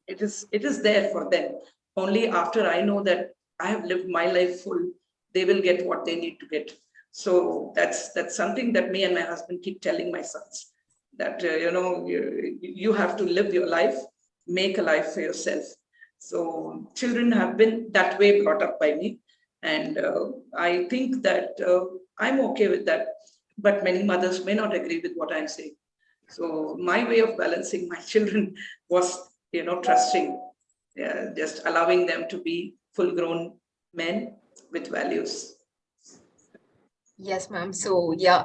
[SPEAKER 2] it is there for them. Only after I know that I have lived my life full, they will get what they need to get. So that's something that me and my husband keep telling my sons, that you have to live your life, make a life for yourself. So children have been that way brought up by me, and I think that I'm okay with that. But many mothers may not agree with what I'm saying. So my way of balancing my children was, trusting, just allowing them to be full-grown men with values.
[SPEAKER 3] Yes, ma'am. So, yeah,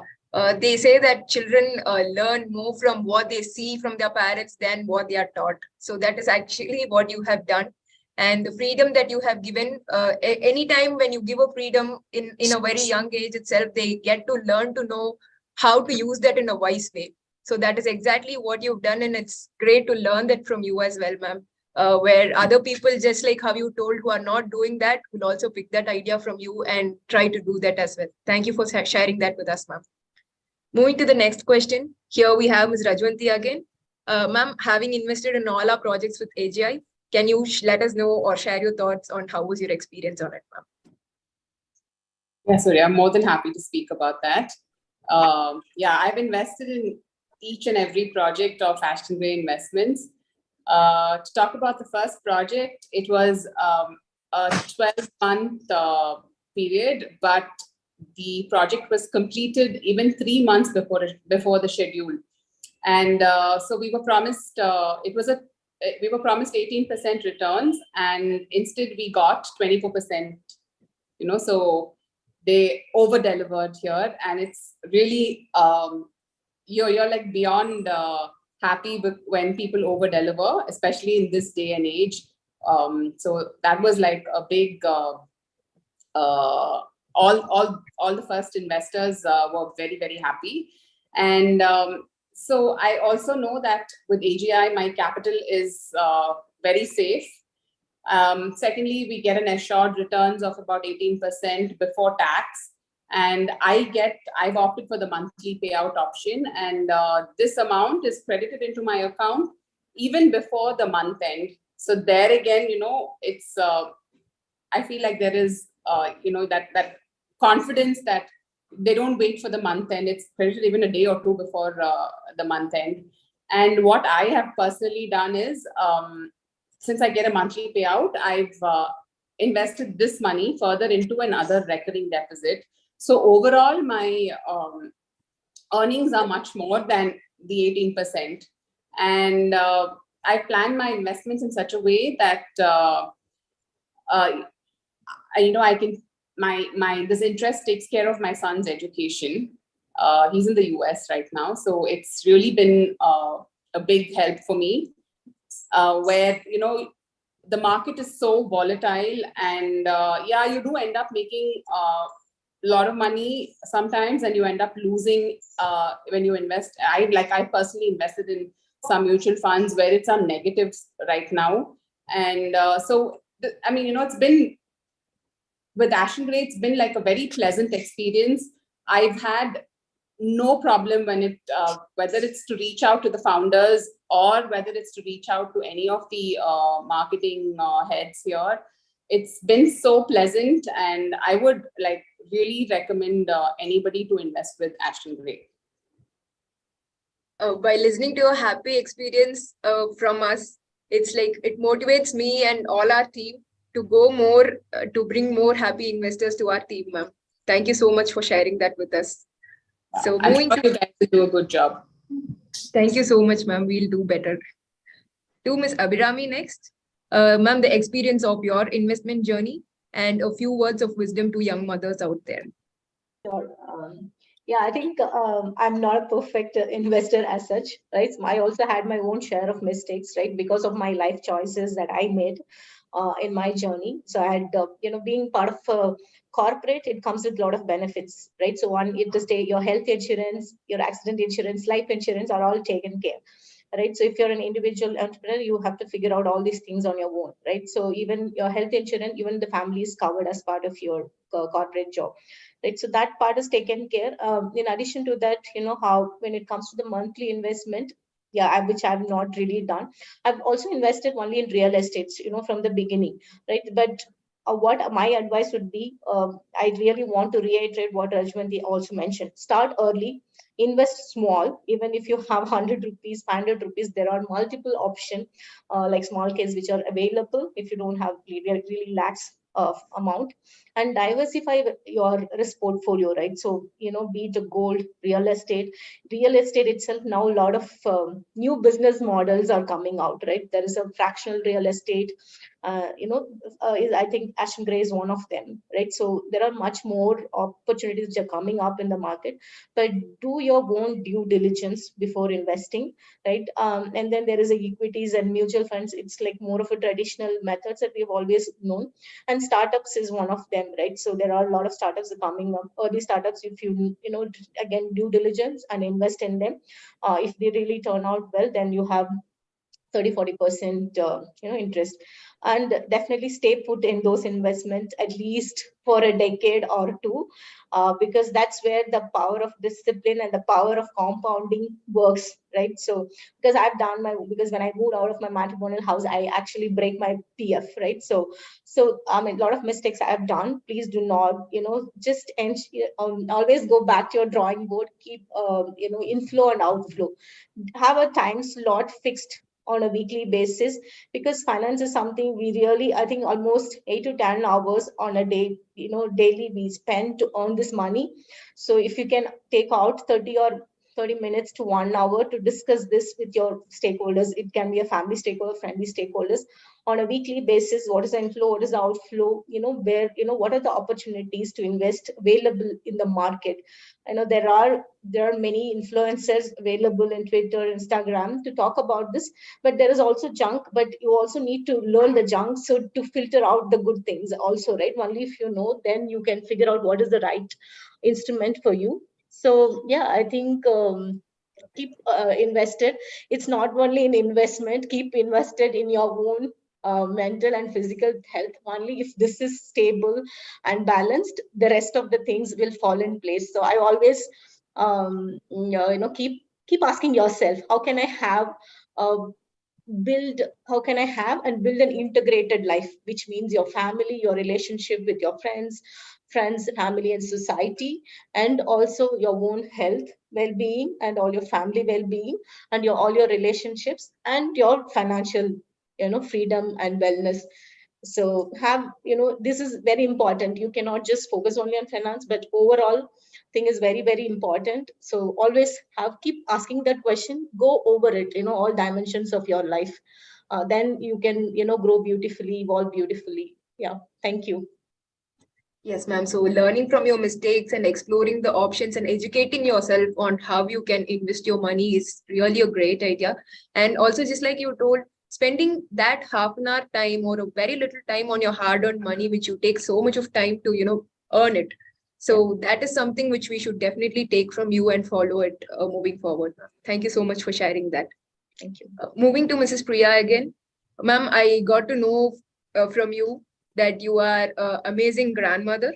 [SPEAKER 3] they say that children learn more from what they see from their parents than what they are taught. So that is actually what you have done. And the freedom that you have given, anytime when you give a freedom in a very young age itself, they get to learn to know how to use that in a wise way. So that is exactly what you've done. And it's great to learn that from you as well, ma'am. Where other people, just like how you told, who are not doing that, will also pick that idea from you and try to do that as well. Thank you for sharing that with us, ma'am. Moving to the next question. Here we have Ms. Rajwanti again. Ma'am, having invested in all our projects with AGI, can you let us know or share your thoughts on how was your experience on it, ma'am?
[SPEAKER 5] Yeah, sorry, I'm more than happy to speak about that. Yeah, I've invested in each and every project of Ashton Investments. To talk about the first project, it was a 12-month period, but the project was completed even 3 months before the schedule. And so we were promised we were promised 18% returns, and instead we got 24%. So they over delivered here, and it's really you're like beyond happy when people over deliver, especially in this day and age. So that was like a big all the first investors were very, very happy. And so I also know that with AGI, my capital is very safe. Secondly, we get an assured returns of about 18% before tax. And I've opted for the monthly payout option. And this amount is credited into my account even before the month end. So there again, it's, I feel like there is, that confidence that they don't wait for the month end. It's credited even a day or two before the month end. And what I have personally done is, since I get a monthly payout, I've invested this money further into another recurring deposit. So overall, my earnings are much more than the 18%. And I plan my investments in such a way that, I can, this interest takes care of my son's education. He's in the US right now. So it's really been a big help for me, where, the market is so volatile, and you do end up making a lot of money sometimes, and you end up losing when you invest. I personally invested in some mutual funds where it's on negatives right now. And it's been, with Ashton Gray, it's been like a very pleasant experience. I've had no problem when whether it's to reach out to the founders or whether it's to reach out to any of the marketing heads here. It's been so pleasant, and I would really recommend anybody to invest with Ashton Gray.
[SPEAKER 3] By listening to your happy experience from us, it's like it motivates me and all our team to go more, to bring more happy investors to our team, ma'am. Thank you so much for sharing that with us. So
[SPEAKER 5] I'm sure you guys will do a good job.
[SPEAKER 3] Thank you so much, ma'am. We'll do better. To Ms. Abhirami next. Ma'am, the experience of your investment journey and a few words of wisdom to young mothers out there.
[SPEAKER 1] Sure. I think I'm not a perfect investor as such, right? I also had my own share of mistakes, right? Because of my life choices that I made in my journey. So I had, being part of corporate, it comes with a lot of benefits, right? So one, your health insurance, your accident insurance, life insurance are all taken care. Right. So if you're an individual entrepreneur, you have to figure out all these things on your own. Right. So even your health insurance, even the family is covered as part of your corporate job. Right. So that part is taken care. In addition to that, how when it comes to the monthly investment, which I've not really done. I've also invested only in real estates, from the beginning. Right. But what my advice would be, I really want to reiterate what Rajmanti also mentioned. Start early. Invest small. Even if you have 100 rupees, 500 rupees, there are multiple options like small case which are available if you don't have really lakhs of amount, and diversify your risk portfolio, right? So, be it a gold, real estate itself. Now a lot of new business models are coming out, right? There is a fractional real estate, I think Ashton Gray is one of them, right? So there are much more opportunities which are coming up in the market, but do your own due diligence before investing, right? And then there is equities and mutual funds. It's like more of a traditional methods that we've always known, and startups is one of them, right? So there are a lot of startups coming up, early startups. If you, again, due diligence and invest in them, if they really turn out well, then you have 30-40% interest, and definitely stay put in those investments at least for a decade or two, because that's where the power of discipline and the power of compounding works, right? So because because when I moved out of my matrimonial house, I actually break my PF, right? So I mean, a lot of mistakes I have done. Please do not, just always go back to your drawing board. Keep inflow and outflow. Have a time slot fixed on a weekly basis, because finance is something we really, I think almost 8 to 10 hours on a day, daily we spend to earn this money. So if you can take out 30 minutes to 1 hour to discuss this with your stakeholders, it can be a family stakeholder, friendly stakeholders, on a weekly basis, what is the inflow, what is the outflow, where, what are the opportunities to invest available in the market. I know there are many influencers available in Twitter, Instagram to talk about this, but there is also junk, but you also need to learn the junk, so to filter out the good things also, right? Only if you know, then you can figure out what is the right instrument for you. So yeah, I think keep invested. It's not only an investment, keep invested in your own mental and physical health. Only if this is stable and balanced, the rest of the things will fall in place. So I always keep asking yourself, how can I have uh, how can I have and build an integrated life, which means your family, your relationship with your friends, family, and society, and also your own health, well-being, and all your family well-being, and all your relationships, and your financial, freedom and wellness. So have, this is very important. You cannot just focus only on finance, but overall thing is very, very important. So always keep asking that question, go over it, all dimensions of your life. Then you can, grow beautifully, evolve beautifully. Yeah. Thank you.
[SPEAKER 3] Yes, ma'am. So learning from your mistakes and exploring the options and educating yourself on how you can invest your money is really a great idea. And also, just like you told, spending that half an hour time or a very little time on your hard-earned money, which you take so much of time to, earn it. So that is something which we should definitely take from you and follow it moving forward. Thank you so much for sharing that.
[SPEAKER 1] Thank you.
[SPEAKER 3] Moving to Mrs. Priya again. Ma'am, I got to know from you that you are an amazing grandmother.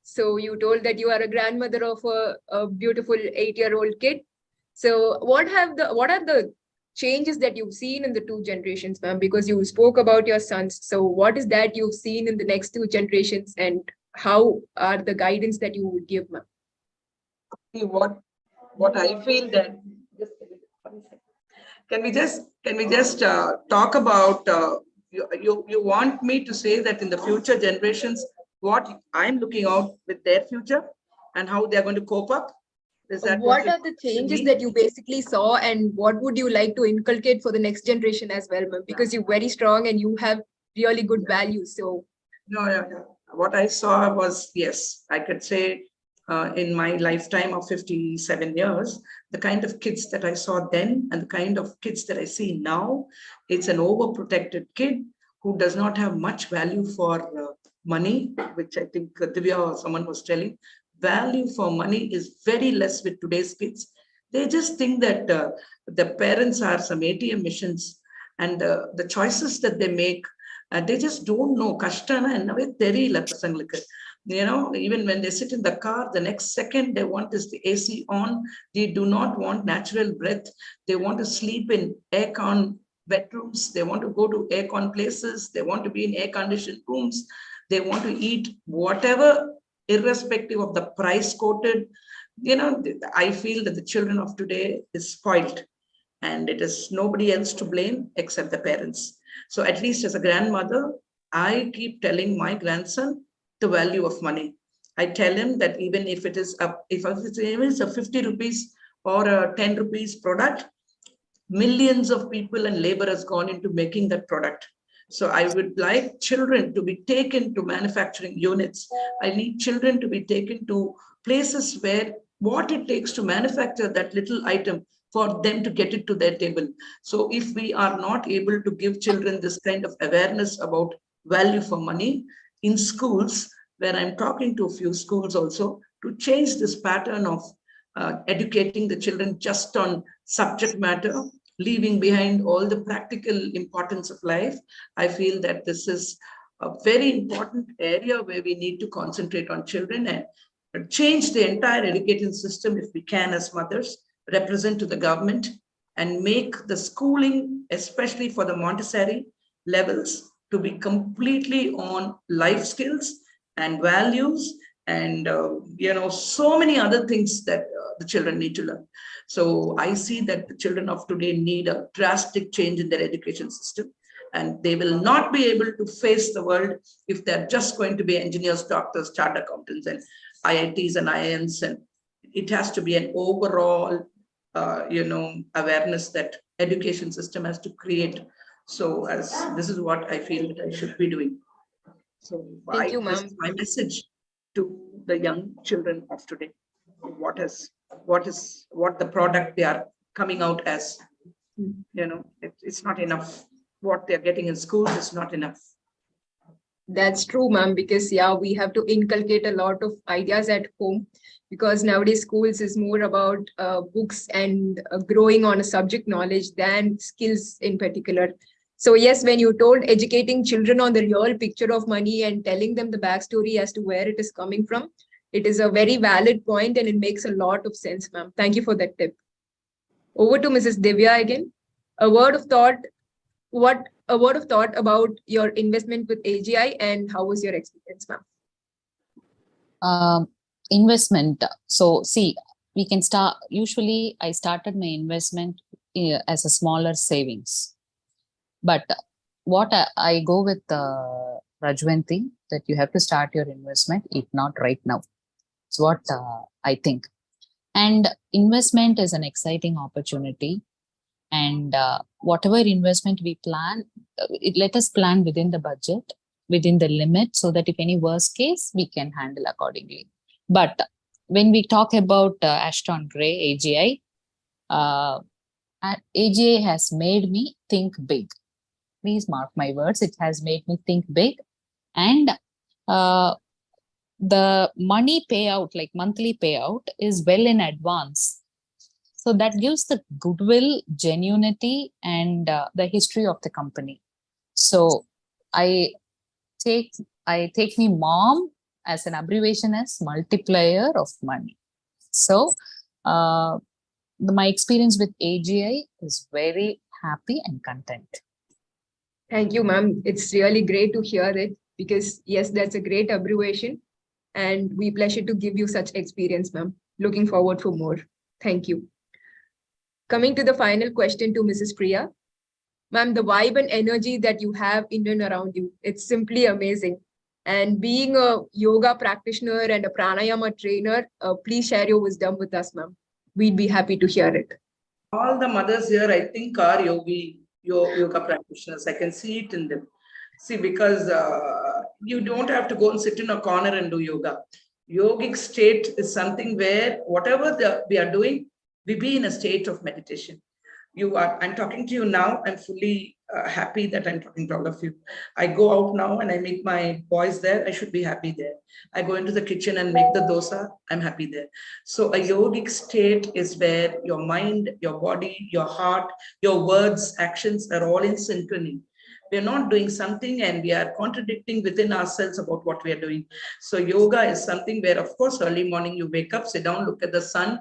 [SPEAKER 3] So you told that you are a grandmother of a beautiful 8-year-old kid. So what are the changes that you've seen in the two generations, ma'am? Because you spoke about your sons. So what is that you've seen in the next two generations, and how are the guidance that you would give, ma'am?
[SPEAKER 2] What I feel that can we just talk about you want me to say that in the future generations what I'm looking out with their future and how they're going to cope up? Is that
[SPEAKER 3] what are the changes that you basically saw, and what would you like to inculcate for the next generation as well, ma'am? Because you're very strong and you have really good values. So
[SPEAKER 2] no. What I saw was, yes, I could say in my lifetime of 57 years, the kind of kids that I saw then and the kind of kids that I see now, it's an overprotected kid who does not have much value for money, which I think Divya or someone was telling. Value for money is very less with today's kids. They just think that the parents are some ATM machines, and the choices that they make, they just don't know. Kashtana and theriyala pasangalukku. Even when they sit in the car, the next second they want is the AC on. They do not want natural breath. They want to sleep in air-con bedrooms. They want to go to air-con places. They want to be in air-conditioned rooms. They want to eat whatever, irrespective of the price quoted. I feel that the children of today is spoiled, and it is nobody else to blame except the parents. So at least as a grandmother, I keep telling my grandson the value of money. I tell him that even if it is a 50 rupees or a 10 rupees product, millions of people and labor has gone into making that product. So I would like children to be taken to manufacturing units. I need children to be taken to places where what it takes to manufacture that little item for them to get it to their table. So if we are not able to give children this kind of awareness about value for money in schools, where I'm talking to a few schools also, to change this pattern of educating the children just on subject matter, leaving behind all the practical importance of life, I feel that this is a very important area where we need to concentrate on children and change the entire education system if we can as mothers, represent to the government and make the schooling, especially for the Montessori levels, to be completely on life skills and values and so many other things that the children need to learn. So I see that the children of today need a drastic change in their education system, and they will not be able to face the world if they're just going to be engineers, doctors, chartered accountants, and IITs and IIMs. And it has to be an overall awareness that education system has to create. So as this is what I feel that I should be doing. So
[SPEAKER 3] Thank you,
[SPEAKER 2] this
[SPEAKER 3] ma'am.
[SPEAKER 2] is my message to the young children of today. What the product they are coming out as. It's not enough. What they're getting in schools is not enough.
[SPEAKER 3] That's true, ma'am, because we have to inculcate a lot of ideas at home, because nowadays schools is more about books and growing on a subject knowledge than skills in particular. So yes, when you told educating children on the real picture of money and telling them the backstory as to where it is coming from, it is a very valid point and it makes a lot of sense, ma'am. Thank you for that tip. Over to Mrs. Divya again. A word of thought about your investment with AGI and how was your experience, ma'am?
[SPEAKER 4] Investment. So see, we can start. Usually I started my investment as a smaller savings. But what I go with Rajwanti, that you have to start your investment, if not right now. It's what I think. And investment is an exciting opportunity. And whatever investment we plan, let us plan within the budget, within the limit, so that if any worst case, we can handle accordingly. But when we talk about Ashton Gray, AGI, AGI has made me think big. Please mark my words, it has made me think big. And the money payout, like monthly payout, is well in advance. So that gives the goodwill, genuinity, and the history of the company. So I take me mom as an abbreviation as multiplier of money. So my experience with AGI is very happy and content.
[SPEAKER 3] Thank you, ma'am. It's really great to hear it, because yes, that's a great abbreviation, and we pleasure to give you such experience, ma'am. Looking forward for more. Thank you. Coming to the final question to Mrs. Priya. Ma'am, the vibe and energy that you have in and around you, it's simply amazing. And being a yoga practitioner and a pranayama trainer, please share your wisdom with us, ma'am. We'd be happy to hear it.
[SPEAKER 2] All the mothers here, I think, are yoga practitioners. I can see it in them. See, because you don't have to go and sit in a corner and do yoga. Yogic state is something where whatever we are doing, we be in a state of meditation. I'm talking to you now. I'm fully happy that I'm talking to all of you. I go out now and I meet my boys there. I should be happy there. I go into the kitchen and make the dosa. I'm happy there. So a yogic state is where your mind, your body, your heart, your words, actions are all in synchrony. We're not doing something and we are contradicting within ourselves about what we are doing. So yoga is something where, of course, early morning you wake up, sit down, look at the sun,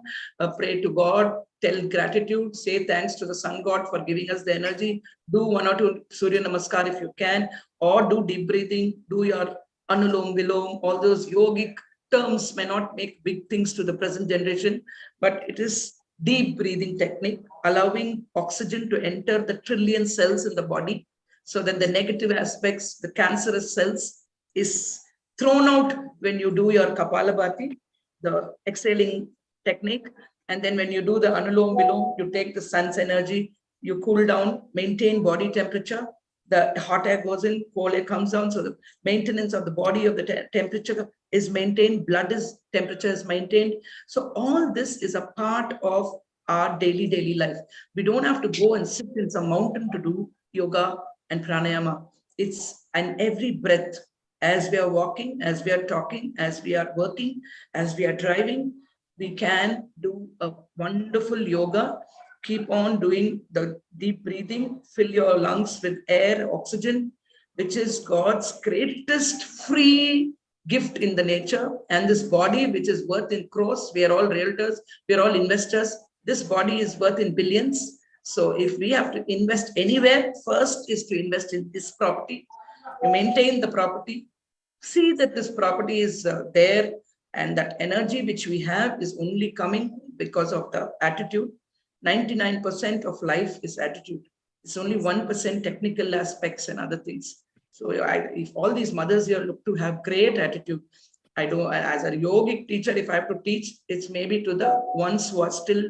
[SPEAKER 2] pray to God, tell gratitude, say thanks to the sun god for giving us the energy, do 1 or 2 Surya Namaskar if you can, or do deep breathing, do your Anulom Vilom. All those yogic terms may not make big things to the present generation, but it is deep breathing technique, allowing oxygen to enter the trillion cells in the body, so that the negative aspects, the cancerous cells, is thrown out when you do your Kapalabhati, the exhaling technique. And then when you do the Anulom Vilom, you take the sun's energy, you cool down, maintain body temperature, the hot air goes in, cold air comes down. So the maintenance of the body of the temperature is maintained, temperature is maintained. So all this is a part of our daily life. We don't have to go and sit in some mountain to do yoga and pranayama. It's an every breath, as we are walking, as we are talking, as we are working, as we are driving, we can do a wonderful yoga. Keep on doing the deep breathing, fill your lungs with air, oxygen, which is God's greatest free gift in the nature. And this body, which is worth in crores, we are all realtors, we are all investors. This body is worth in billions. So if we have to invest anywhere, first is to invest in this property. You maintain the property, see that this property is there And that energy which we have is only coming because of the attitude. 99% of life is attitude. It's only 1% technical aspects and other things. So if all these mothers here look to have great attitude, I don't, as a yogic teacher, if I have to teach, it's maybe to the ones who are still,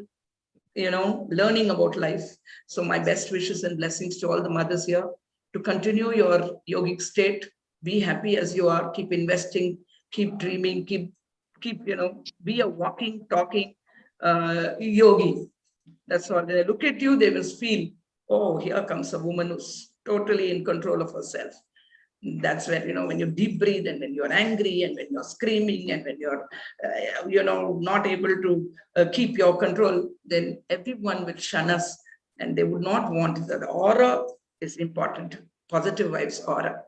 [SPEAKER 2] learning about life. So my best wishes and blessings to all the mothers here to continue your yogic state. Be happy as you are. Keep investing. Keep dreaming. Keep be a walking, talking yogi. That's all. When they look at you, they will feel, oh, here comes a woman who's totally in control of herself. That's when, when you deep breathe and when you're angry and when you're screaming and when you're, not able to keep your control, then everyone will shun us and they would not want that. The aura is important. Positive vibes aura.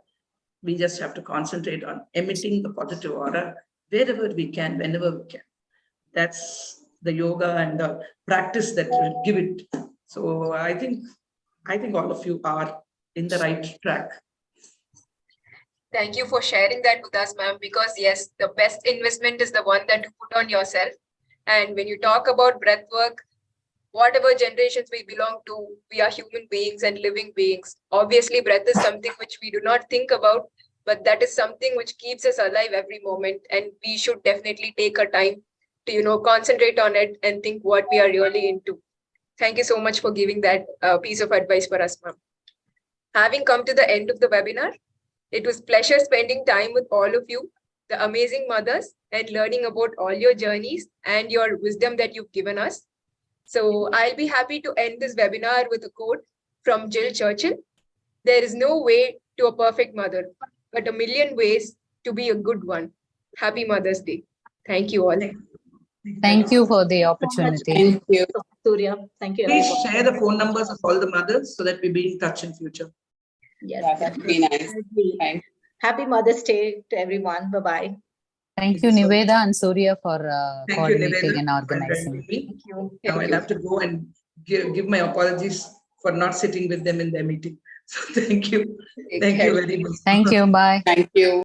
[SPEAKER 2] We just have to concentrate on emitting the positive aura wherever we can, whenever we can. That's the yoga and the practice that will give it. So I think all of you are in the right track.
[SPEAKER 3] Thank you for sharing that with us, ma'am, because yes, the best investment is the one that you put on yourself. And when you talk about breath work, whatever generations we belong to, we are human beings and living beings. Obviously, breath is something which we do not think about, but that is something which keeps us alive every moment. And we should definitely take our time to, concentrate on it and think what we are really into. Thank you so much for giving that piece of advice for us, ma'am. Having come to the end of the webinar, it was pleasure spending time with all of you, the amazing mothers, and learning about all your journeys and your wisdom that you've given us. So I'll be happy to end this webinar with a quote from Jill Churchill. There is no way to a perfect mother, but a million ways to be a good one. Happy Mother's Day. Thank you all.
[SPEAKER 4] Thank you for the opportunity.
[SPEAKER 5] Thank you.
[SPEAKER 1] Surya, thank you.
[SPEAKER 2] Please
[SPEAKER 1] everyone.
[SPEAKER 2] share the phone numbers of all the mothers so that we be in touch in future.
[SPEAKER 1] Yes.
[SPEAKER 5] Yeah, that would be nice. Thank you.
[SPEAKER 1] Happy Mother's Day to everyone. Bye-bye.
[SPEAKER 4] Thank you, Niveda and Surya, for
[SPEAKER 2] Thank you,
[SPEAKER 4] coordinating
[SPEAKER 2] Niveda,
[SPEAKER 4] and
[SPEAKER 2] for
[SPEAKER 4] organizing.
[SPEAKER 2] joining me.
[SPEAKER 1] Thank you.
[SPEAKER 2] Now I'll have to go and give my apologies for not sitting with them in their meeting. So thank you.
[SPEAKER 5] Take
[SPEAKER 2] Thank
[SPEAKER 5] care.
[SPEAKER 2] you very much.
[SPEAKER 4] Thank you. Bye.
[SPEAKER 5] Thank you.